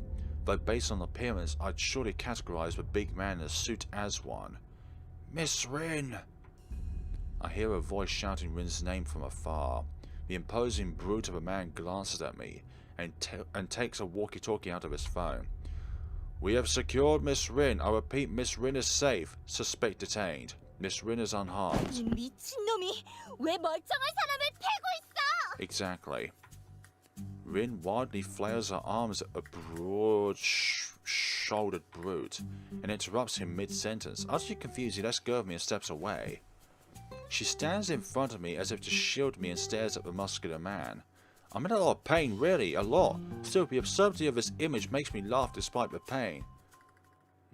though based on appearance I'd surely categorize the big man in a suit as one. Miss Rin! I hear a voice shouting Rin's name from afar. The imposing brute of a man glances at me and takes a walkie-talkie out of his phone. We have secured Miss Rin. I repeat, Miss Rin is safe. Suspect detained. Miss Rin is unharmed. 이 미친놈이 왜 멀쩡한 사람을 패고 있어? Exactly. Rin wildly flails her arms at a broad-shouldered brute and interrupts him mid-sentence. Utterly confused, he lets go of me and steps away. She stands in front of me as if to shield me and stares at the muscular man. I'm in a lot of pain, really, a lot. Still, the absurdity of this image makes me laugh despite the pain.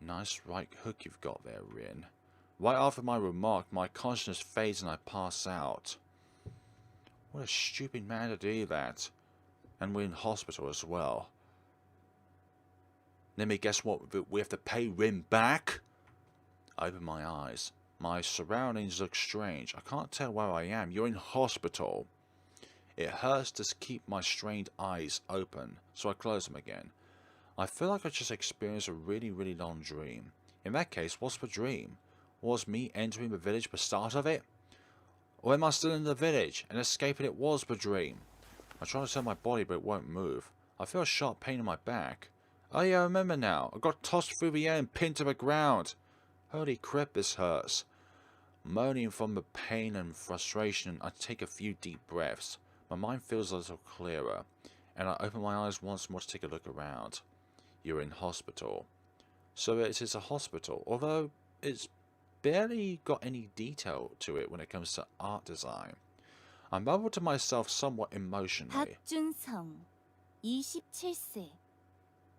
Nice right hook you've got there, Rin. Right after my remark, my consciousness fades and I pass out. What a stupid man to do that. And we're in hospital as well. Let me guess what, we have to pay Rin back? I open my eyes. My surroundings look strange. I can't tell where I am. You're in hospital. It hurts to keep my strained eyes open, so I close them again. I feel like I just experienced a really long dream. In that case, what's the dream? Was me entering the village the start of it? Or am I still in the village and escaping it was the dream? I try to turn my body but it won't move. I feel a sharp pain in my back. Oh yeah, I remember now. I got tossed through the air and pinned to the ground. Holy crap, this hurts. Moaning from the pain and frustration, I take a few deep breaths. My mind feels a little clearer, and I open my eyes once more to take a look around. You're in hospital. So it is a hospital, although it's barely got any detail to it when it comes to art design. I mumble to myself somewhat emotionally. 박준성, 27세.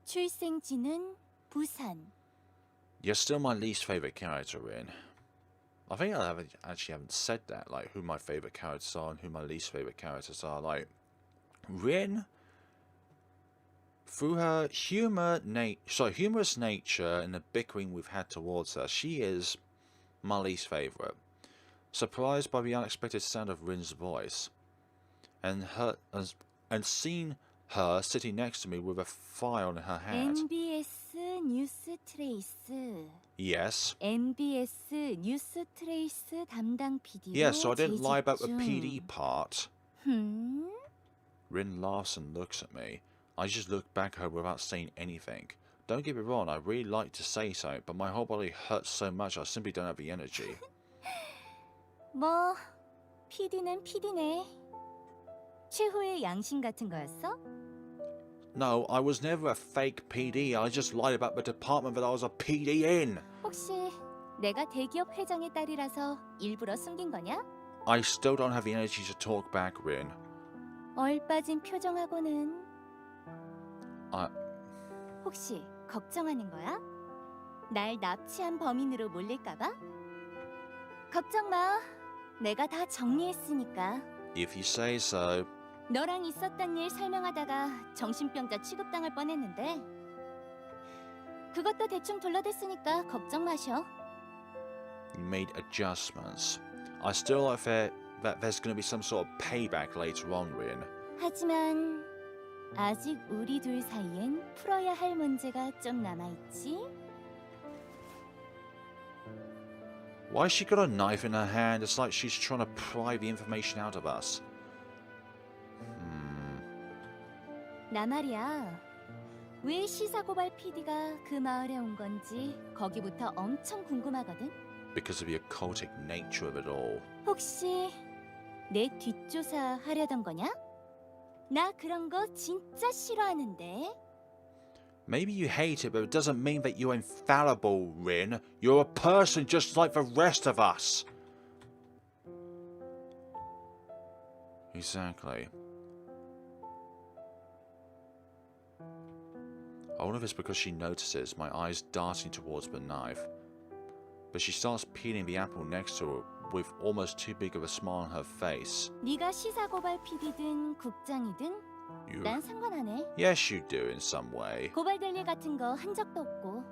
출생지는 부산. You're still my least favourite character, Rin. I think I haven't said that, like who my favourite characters are and who my least favourite characters are. Like, Rin, through her humorous nature and the bickering we've had towards her, she is my least favourite. Surprised by the unexpected sound of Rin's voice, and seeing her sitting next to me with a file in her hand. MBS 뉴스 트레이스. Yes. MBS 뉴스 트레이스 담당 PD로 Yes, so I didn't lie about the 재직 중. PD part. 흠? Rin laughs and looks at me. I just look back at her without saying anything. Don't get me wrong, I really like to say something, but my whole body hurts so much I simply don't have the energy. 뭐 PD는 PD네. 최후의 양심 같은 거였어? No, I was never a fake PD. I just lied about the department that I was a PD in. 혹시 내가 대기업 회장의 딸이라서 일부러 숨긴 거냐? I still don't have the energy to talk back, Rin. 얼빠진 표정하고는 I... 혹시 걱정하는 거야? 날 납치한 범인으로 몰릴까봐? 걱정 마. 내가 다 정리했으니까. If you say so. 너랑 있었던 일 설명하다가 정신병자 취급당할 뻔했는데 그것도 대충 둘러댔으니까 걱정 마셔. You made adjustments. I still like that there's going to be some sort of payback later on, Rin. 하지만 아직 우리 둘 사이엔 풀어야 할 문제가 좀 남아있지? Why has she got a knife in her hand? It's like she's trying to pry the information out of us. 나 말이야. 왜 시사고발 PD가 그 마을에 온 건지 거기부터 엄청 궁금하거든. Because of the occultic nature of it all. 혹시 내 뒷조사 하려던 거냐? 나 그런 거 진짜 싫어하는데. Maybe you hate it, but it doesn't mean that you're infallible, Rin. You're a person just like the rest of us. Exactly. I wonder if it's because she notices my eyes darting towards the knife. But she starts peeling the apple next to her with almost too big of a smile on her face. 네가 시사고발 PD든 국장이든 난 상관 안 해. Yes, you do in some way. 고발될 일 같은 거 한 적도 없고.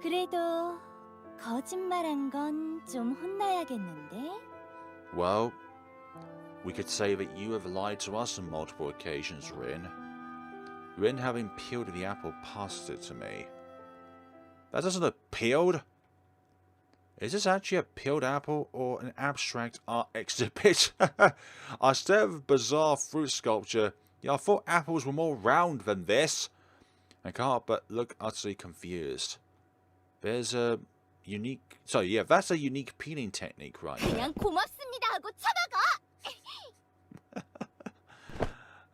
그래도 거짓말한 건 좀 혼나야겠는데? Well, we could say that you have lied to us on multiple occasions, Rin. Rin having peeled the apple passed it to me. That doesn't look peeled. Is this actually a peeled apple or an abstract art exhibit? Instead of a bizarre fruit sculpture, yeah, I thought apples were more round than this. I can't but look utterly confused. There's a unique... So yeah, that's a unique peeling technique right there. 그냥 고맙습니다 하고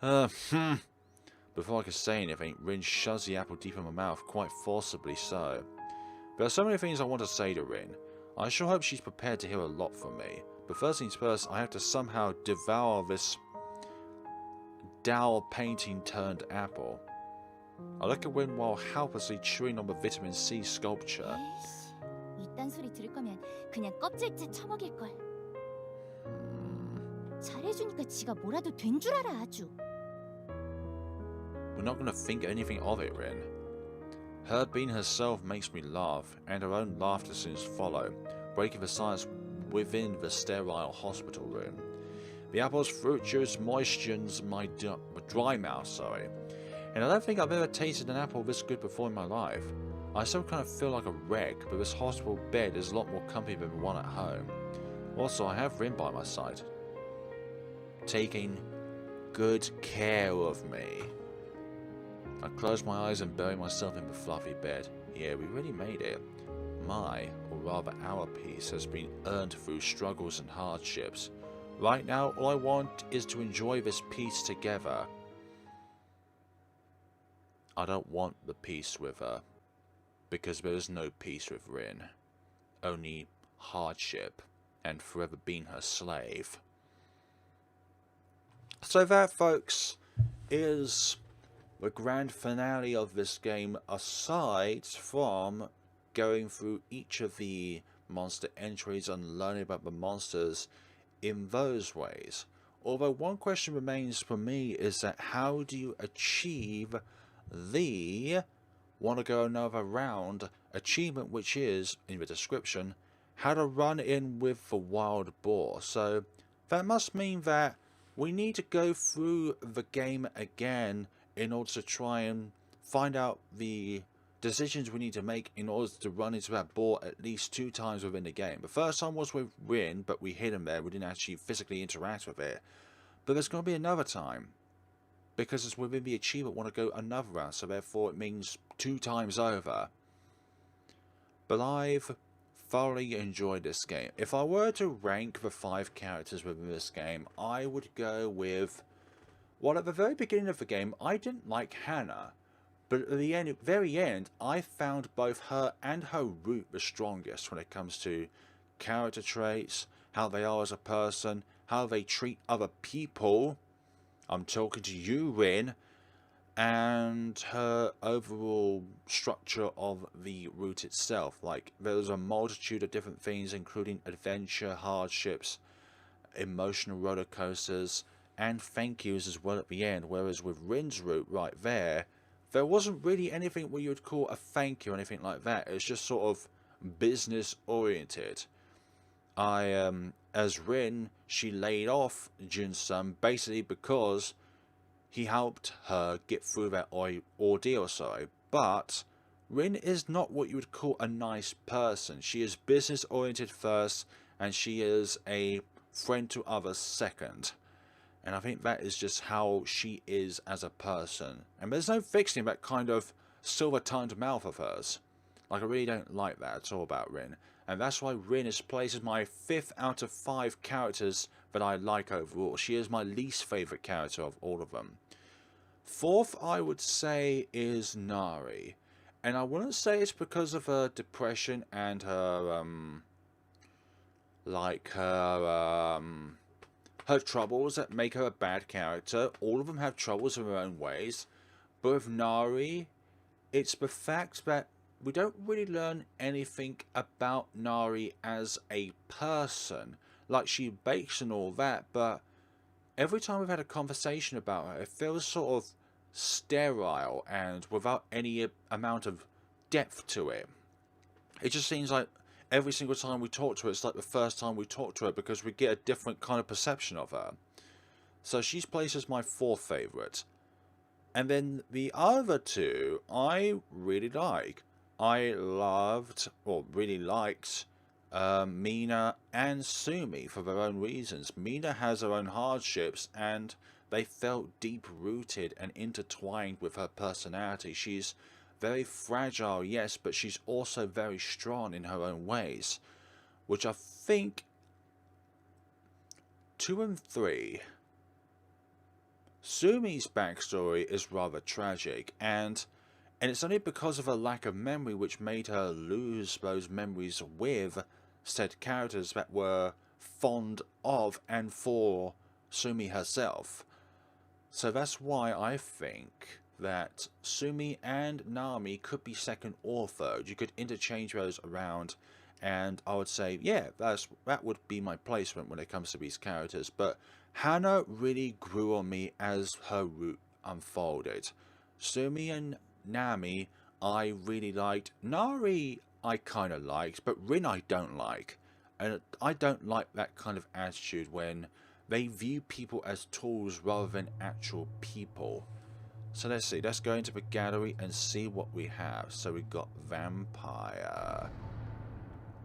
쳐다가. Before I could say anything, Rin shoves the apple deep in my mouth, quite forcibly so. There are so many things I want to say to Rin. I sure hope she's prepared to hear a lot from me. But first things first, I have to somehow devour this dowel painting turned apple. I look at Rin while helplessly chewing on the vitamin C sculpture. 에이씨, 이딴 소리 들을 거면 그냥 껍질째 처먹일 걸. 잘해주니까 지가 뭐라도 된 줄 알아 아주. We're not going to think anything of it, Rin. Her being herself makes me laugh, and her own laughter seems to follow, breaking the silence within the sterile hospital room. The apple's fruit juice moistens my dry mouth, and I don't think I've ever tasted an apple this good before in my life. I still kind of feel like a wreck, but this hospital bed is a lot more comfy than the one at home. Also, I have Rin by my side, taking good care of me. I close my eyes and bury myself in the fluffy bed. Yeah, we really made it. My, or rather our peace, has been earned through struggles and hardships. Right now, all I want is to enjoy this peace together. I don't want the peace with her, because there is no peace with Rin. Only hardship, and forever being her slave. So that, folks, is the grand finale of this game, aside from going through each of the monster entries and learning about the monsters in those ways. Although one question remains for me is that how do you achieve the want to go another round achievement, which is, in the description, how to run in with the wild boar. So that must mean that we need to go through the game again in order to try and find out the decisions we need to make in order to run into that boar at least 2 times within the game. The first time was with Rin, but we hit him there. We didn't actually physically interact with it. But there's going to be another time, because it's within the achievement want to go another round, so therefore it means 2 times over. But I've thoroughly enjoyed this game. If I were to rank the 5 characters within this game, I would go with... Well, at the very beginning of the game, I didn't like Hana, but at the very end, I found both her and her root the strongest when it comes to character traits, how they are as a person, how they treat other people. I'm talking to you, Rin, and her overall structure of the route itself. Like, there's a multitude of different things, including adventure, hardships, emotional roller coasters, and thank yous as well at the end. Whereas with Rin's route right there wasn't really anything what you would call a thank you or anything like that. It's just sort of business oriented. As Rin, she laid off Jun-sun basically because he helped her get through that ordeal, but Rin is not what you would call a nice person. She is business oriented first, and she is a friend to others second. And I think that is just how she is as a person. And there's no fixing that kind of silver-tongued mouth of hers. Like, I really don't like that at all about Rin. And that's why Rin is placed as my 5th out of 5 characters that I like overall. She is my least favourite character of all of them. 4th, I would say, is Nari. And I wouldn't say it's because of her depression and her, her troubles that make her a bad character. All of them have troubles in their own ways. But with Nari, it's the fact that we don't really learn anything about Nari as a person. Like, she bakes and all that, but every time we've had a conversation about her, it feels sort of sterile and without any amount of depth to it. It just seems like every single time we talk to her, it's like the first time we talk to her, because we get a different kind of perception of her. So she's placed as my 4th favourite. And then the other 2, I really like. I loved, or really liked, Mina and Sumi for their own reasons. Mina has her own hardships, and they felt deep-rooted and intertwined with her personality. She's very fragile, yes, but she's also very strong in her own ways, which I think 2 and 3. Sumi's backstory is rather tragic, and it's only because of her lack of memory which made her lose those memories with said characters that were fond of and for Sumi herself. So that's why I think that Sumi and Nami could be 2nd or 3rd. You could interchange those around, and I would say, yeah, that would be my placement when it comes to these characters. But Hana really grew on me as her route unfolded. Sumi and Nami I really liked. Nari I kind of liked, but Rin I don't like. And I don't like that kind of attitude when they view people as tools rather than actual people. So let's see, let's go into the gallery and see what we have. So we got Vampire.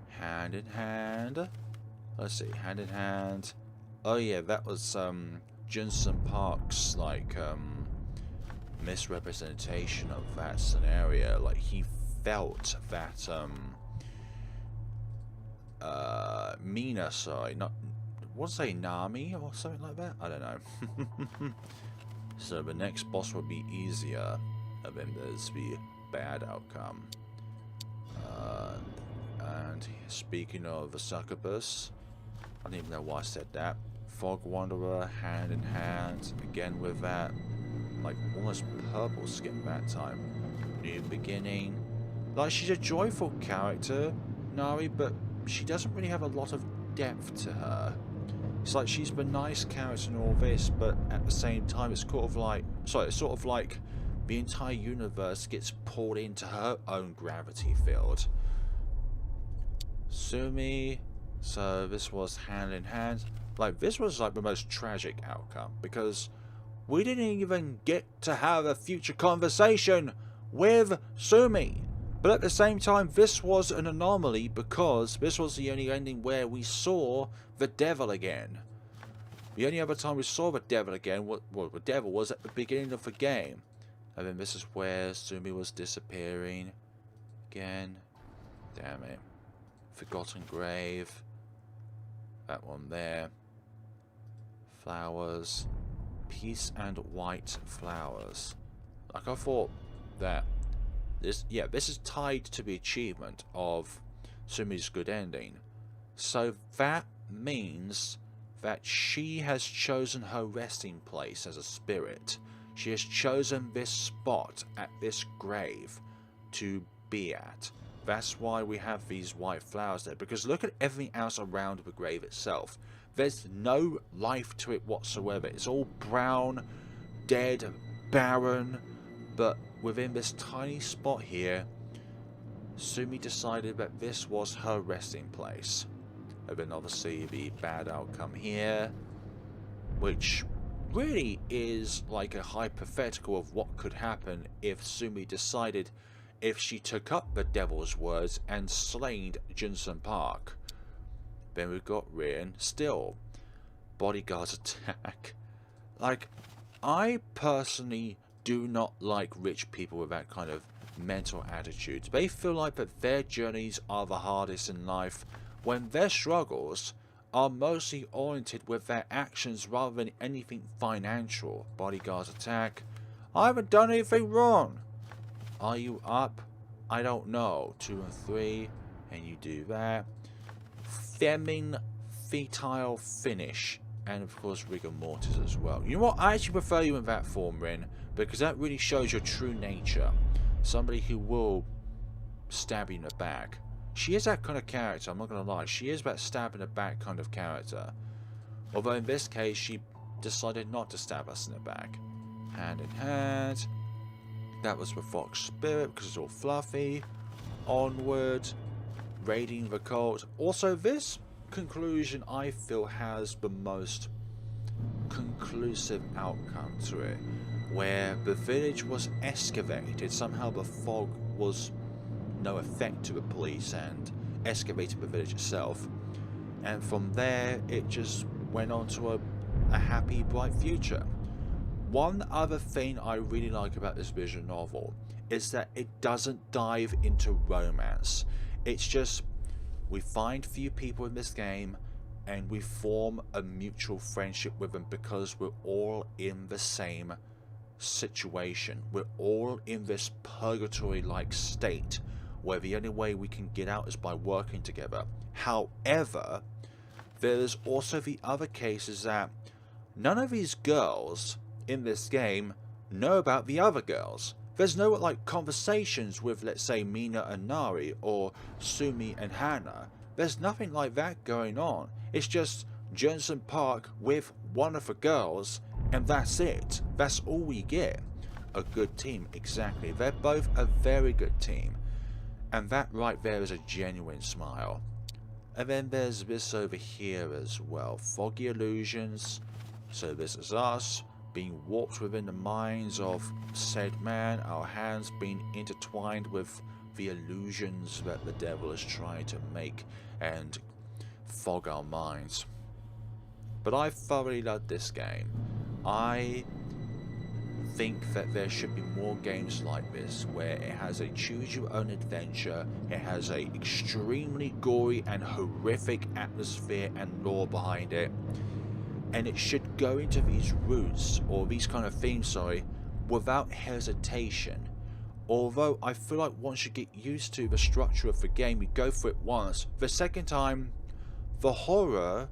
Hand in Hand. Let's see, Hand in Hand. Oh yeah, that was Johnson Park's like misrepresentation of that scenario. Like, he felt that Mina, sorry, not, what's say Nami or something like that? I don't know. So the next boss would be easier, and then there's the bad outcome. And speaking of the succubus, I don't even know why I said that. Fog Wanderer, Hand in Hand, again with that, like almost purple skin that time. New beginning. Like, she's a joyful character, Nari, but she doesn't really have a lot of depth to her. It's like she's the nice character and all this, but at the same time it's sort of like the entire universe gets pulled into her own gravity field. Sumi, so this was Hand in Hand. Like, this was like the most tragic outcome, because we didn't even get to have a future conversation with Sumi. But at the same time, this was an anomaly, because this was the only ending where we saw the devil again. The only other time we saw the devil again, well, the devil was at the beginning of the game. And then this is where Sumi was disappearing again. Damn it. Forgotten Grave. That one there. Flowers. Peace and White Flowers. Like, I thought that this is tied to the achievement of Sumi's good ending. So that means that she has chosen her resting place as a spirit. She has chosen this spot at this grave to be at. That's why we have these white flowers there, because look at everything else around the grave itself. There's no life to it whatsoever. It's all brown, dead, barren, but within this tiny spot here, Sumi decided that this was her resting place. And then obviously the bad outcome here, which really is like a hypothetical of what could happen if Sumi decided if she took up the devil's words and slain Junsun Park. Then we've got Rin still. Bodyguard's attack. Like, I personally do not like rich people with that kind of mental attitude. They feel like that their journeys are the hardest in life when their struggles are mostly oriented with their actions rather than anything financial. Bodyguard's attack. I haven't done anything wrong. Are you up? I don't know. 2 and 3. And you do that. Feminine fetile finish. And of course rigor mortis as well. You know what? I actually prefer you in that form, Rin. Because that really shows your true nature. Somebody who will stab you in the back. She is that kind of character, I'm not going to lie. She is that stab in the back kind of character. Although in this case, she decided not to stab us in the back. Hand in hand. That was the Fox Spirit because it's all fluffy. Onward. Raiding the cult. Also, this conclusion I feel has the most conclusive outcome to it. Where the village was excavated. Somehow the fog was no effect to the police and excavated the village itself, and from there it just went on to a happy bright future. One other thing I really like about this visual novel is that it doesn't dive into romance. It's just we find few people in this game and we form a mutual friendship with them because we're all in the same situation. We're all in this purgatory like state where the only way we can get out is by working together. However, there's also the other cases that none of these girls in this game know about the other girls. There's no like conversations with, let's say, Mina and Nari or Sumi and Hana. There's nothing like that going on. It's just Junsun Park with one of the girls, and that's it. That's all we get. A good team, exactly. They're both a very good team. And that right there is a genuine smile. And then there's this over here as well. Foggy illusions. So this is us being warped within the minds of said man. Our hands being intertwined with the illusions that the devil is trying to make and fog our minds. But I thoroughly love this game. I think that there should be more games like this where it has a choose your own adventure, it has a extremely gory and horrific atmosphere and lore behind it, and it should go into these routes or these kind of themes, sorry, without hesitation. Although I feel like once you get used to the structure of the game, you go for it once, the second time the horror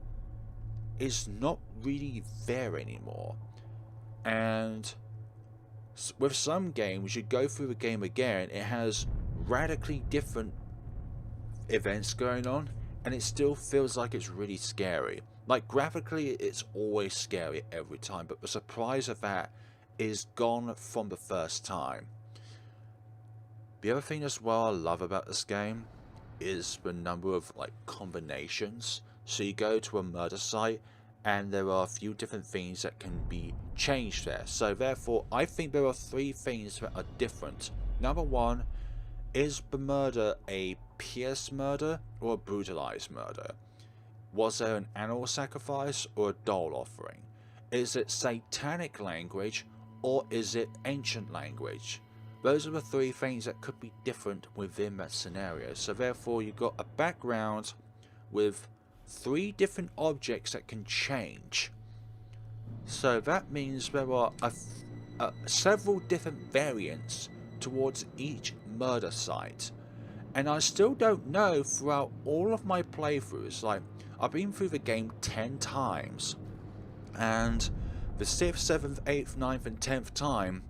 is not really there anymore. And with some games, you go through the game again, it has radically different events going on, and it still feels like it's really scary. Like, graphically, it's always scary every time, but the surprise of that is gone from the first time. The other thing as well I love about this game is the number of, like, combinations. So you go to a murder site, and there are a few different things that can be changed there. So therefore, I think there are 3 things that are different. Number 1, is the murder a pious murder or a brutalized murder? Was there an animal sacrifice or a doll offering? Is it satanic language or is it ancient language? Those are the 3 things that could be different within that scenario. So therefore, you've got a background with 3 different objects that can change. So that means there are several different variants towards each murder site. And I still don't know throughout all of my playthroughs, like I've been through the game 10 times, and the 6th, 7th, 8th, 9th and 10th time,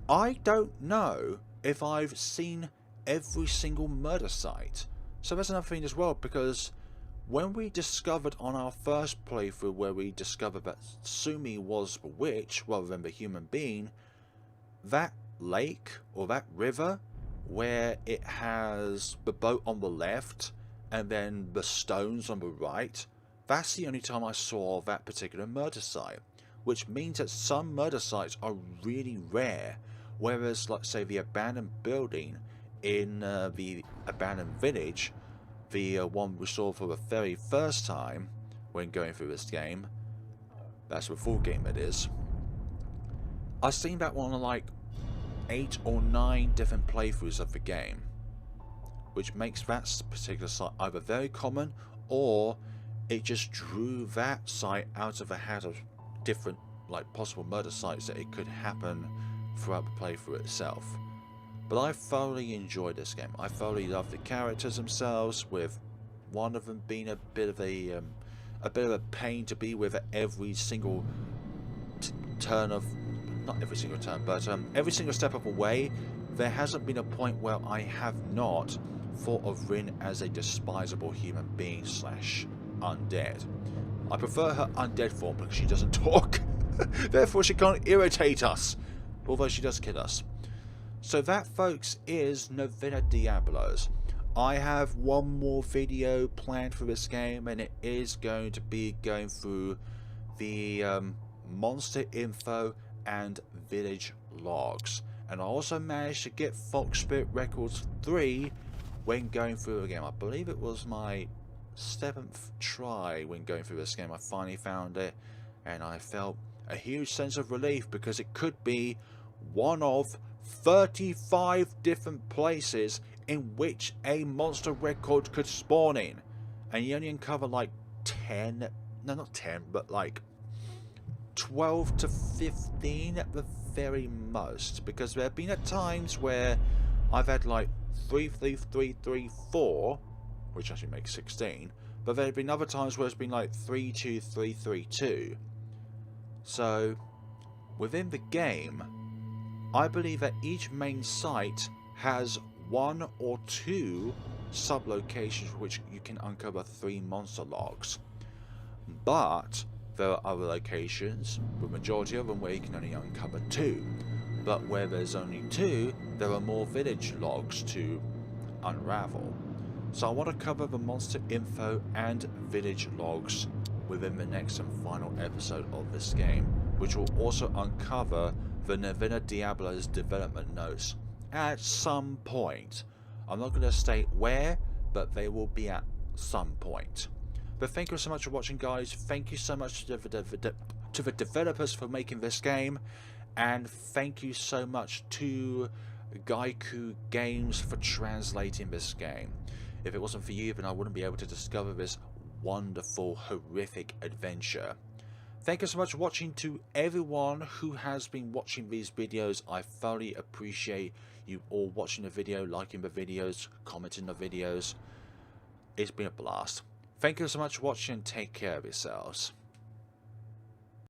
I don't know if I've seen every single murder site. So that's another thing as well, because when we discovered on our first playthrough where we discovered that Sumi was the witch rather than the human being, that lake or that river where it has the boat on the left and then the stones on the right, that's the only time I saw that particular murder site, which means that some murder sites are really rare, Whereas, like say, the abandoned building in the abandoned village, the one we saw for the very first time when going through this game, that's the full game it is, I've seen that one on like 8 or 9 different playthroughs of the game, which makes that particular site either very common, or it just drew that site out of a hat of different like possible murder sites that it could happen throughout the playthrough itself. But I thoroughly enjoyed this game. I thoroughly love the characters themselves, with one of them being a bit of a pain to be with at every single turn of, not every single turn, but every single step of the way. There hasn't been a point where I have not thought of Rin as a despisable human being slash undead. I prefer her undead form because she doesn't talk. Therefore she can't irritate us, although she does kill us. So that, folks, is Novena Diabolos. I have one more video planned for this game, and it is going to be going through the monster info and village logs. And I also managed to get Fox Spirit Records 3 when going through the game. I believe it was my 7th try when going through this game. I finally found it, and I felt a huge sense of relief because it could be one of 35 different places in which a monster record could spawn in, and you only uncover like 10, no not 10, but like 12 to 15 at the very most, because there have been at times where I've had like 3, 3, 3, 3, 4, which actually makes 16, but there have been other times where it's been like 3, 2, 3, 3, 2. So within the game, I believe that each main site has 1 or 2 sub-locations which you can uncover 3 monster logs. But there are other locations, the majority of them, where you can only uncover 2. But where there's only 2, there are more village logs to unravel. So I want to cover the monster info and village logs within the next and final episode of this game, which will also uncover the Novena Diabolos development notes at some point. I'm not going to state where, but they will be at some point. But thank you so much for watching, guys. Thank you so much to the developers for making this game, and thank you so much to Giiku Games for translating this game. If it wasn't for you, then I wouldn't be able to discover this wonderful, horrific adventure. Thank you so much for watching. To everyone who has been watching these videos, I thoroughly appreciate you all watching the video, liking the videos, commenting the videos. It's been a blast. Thank you so much for watching, and take care of yourselves.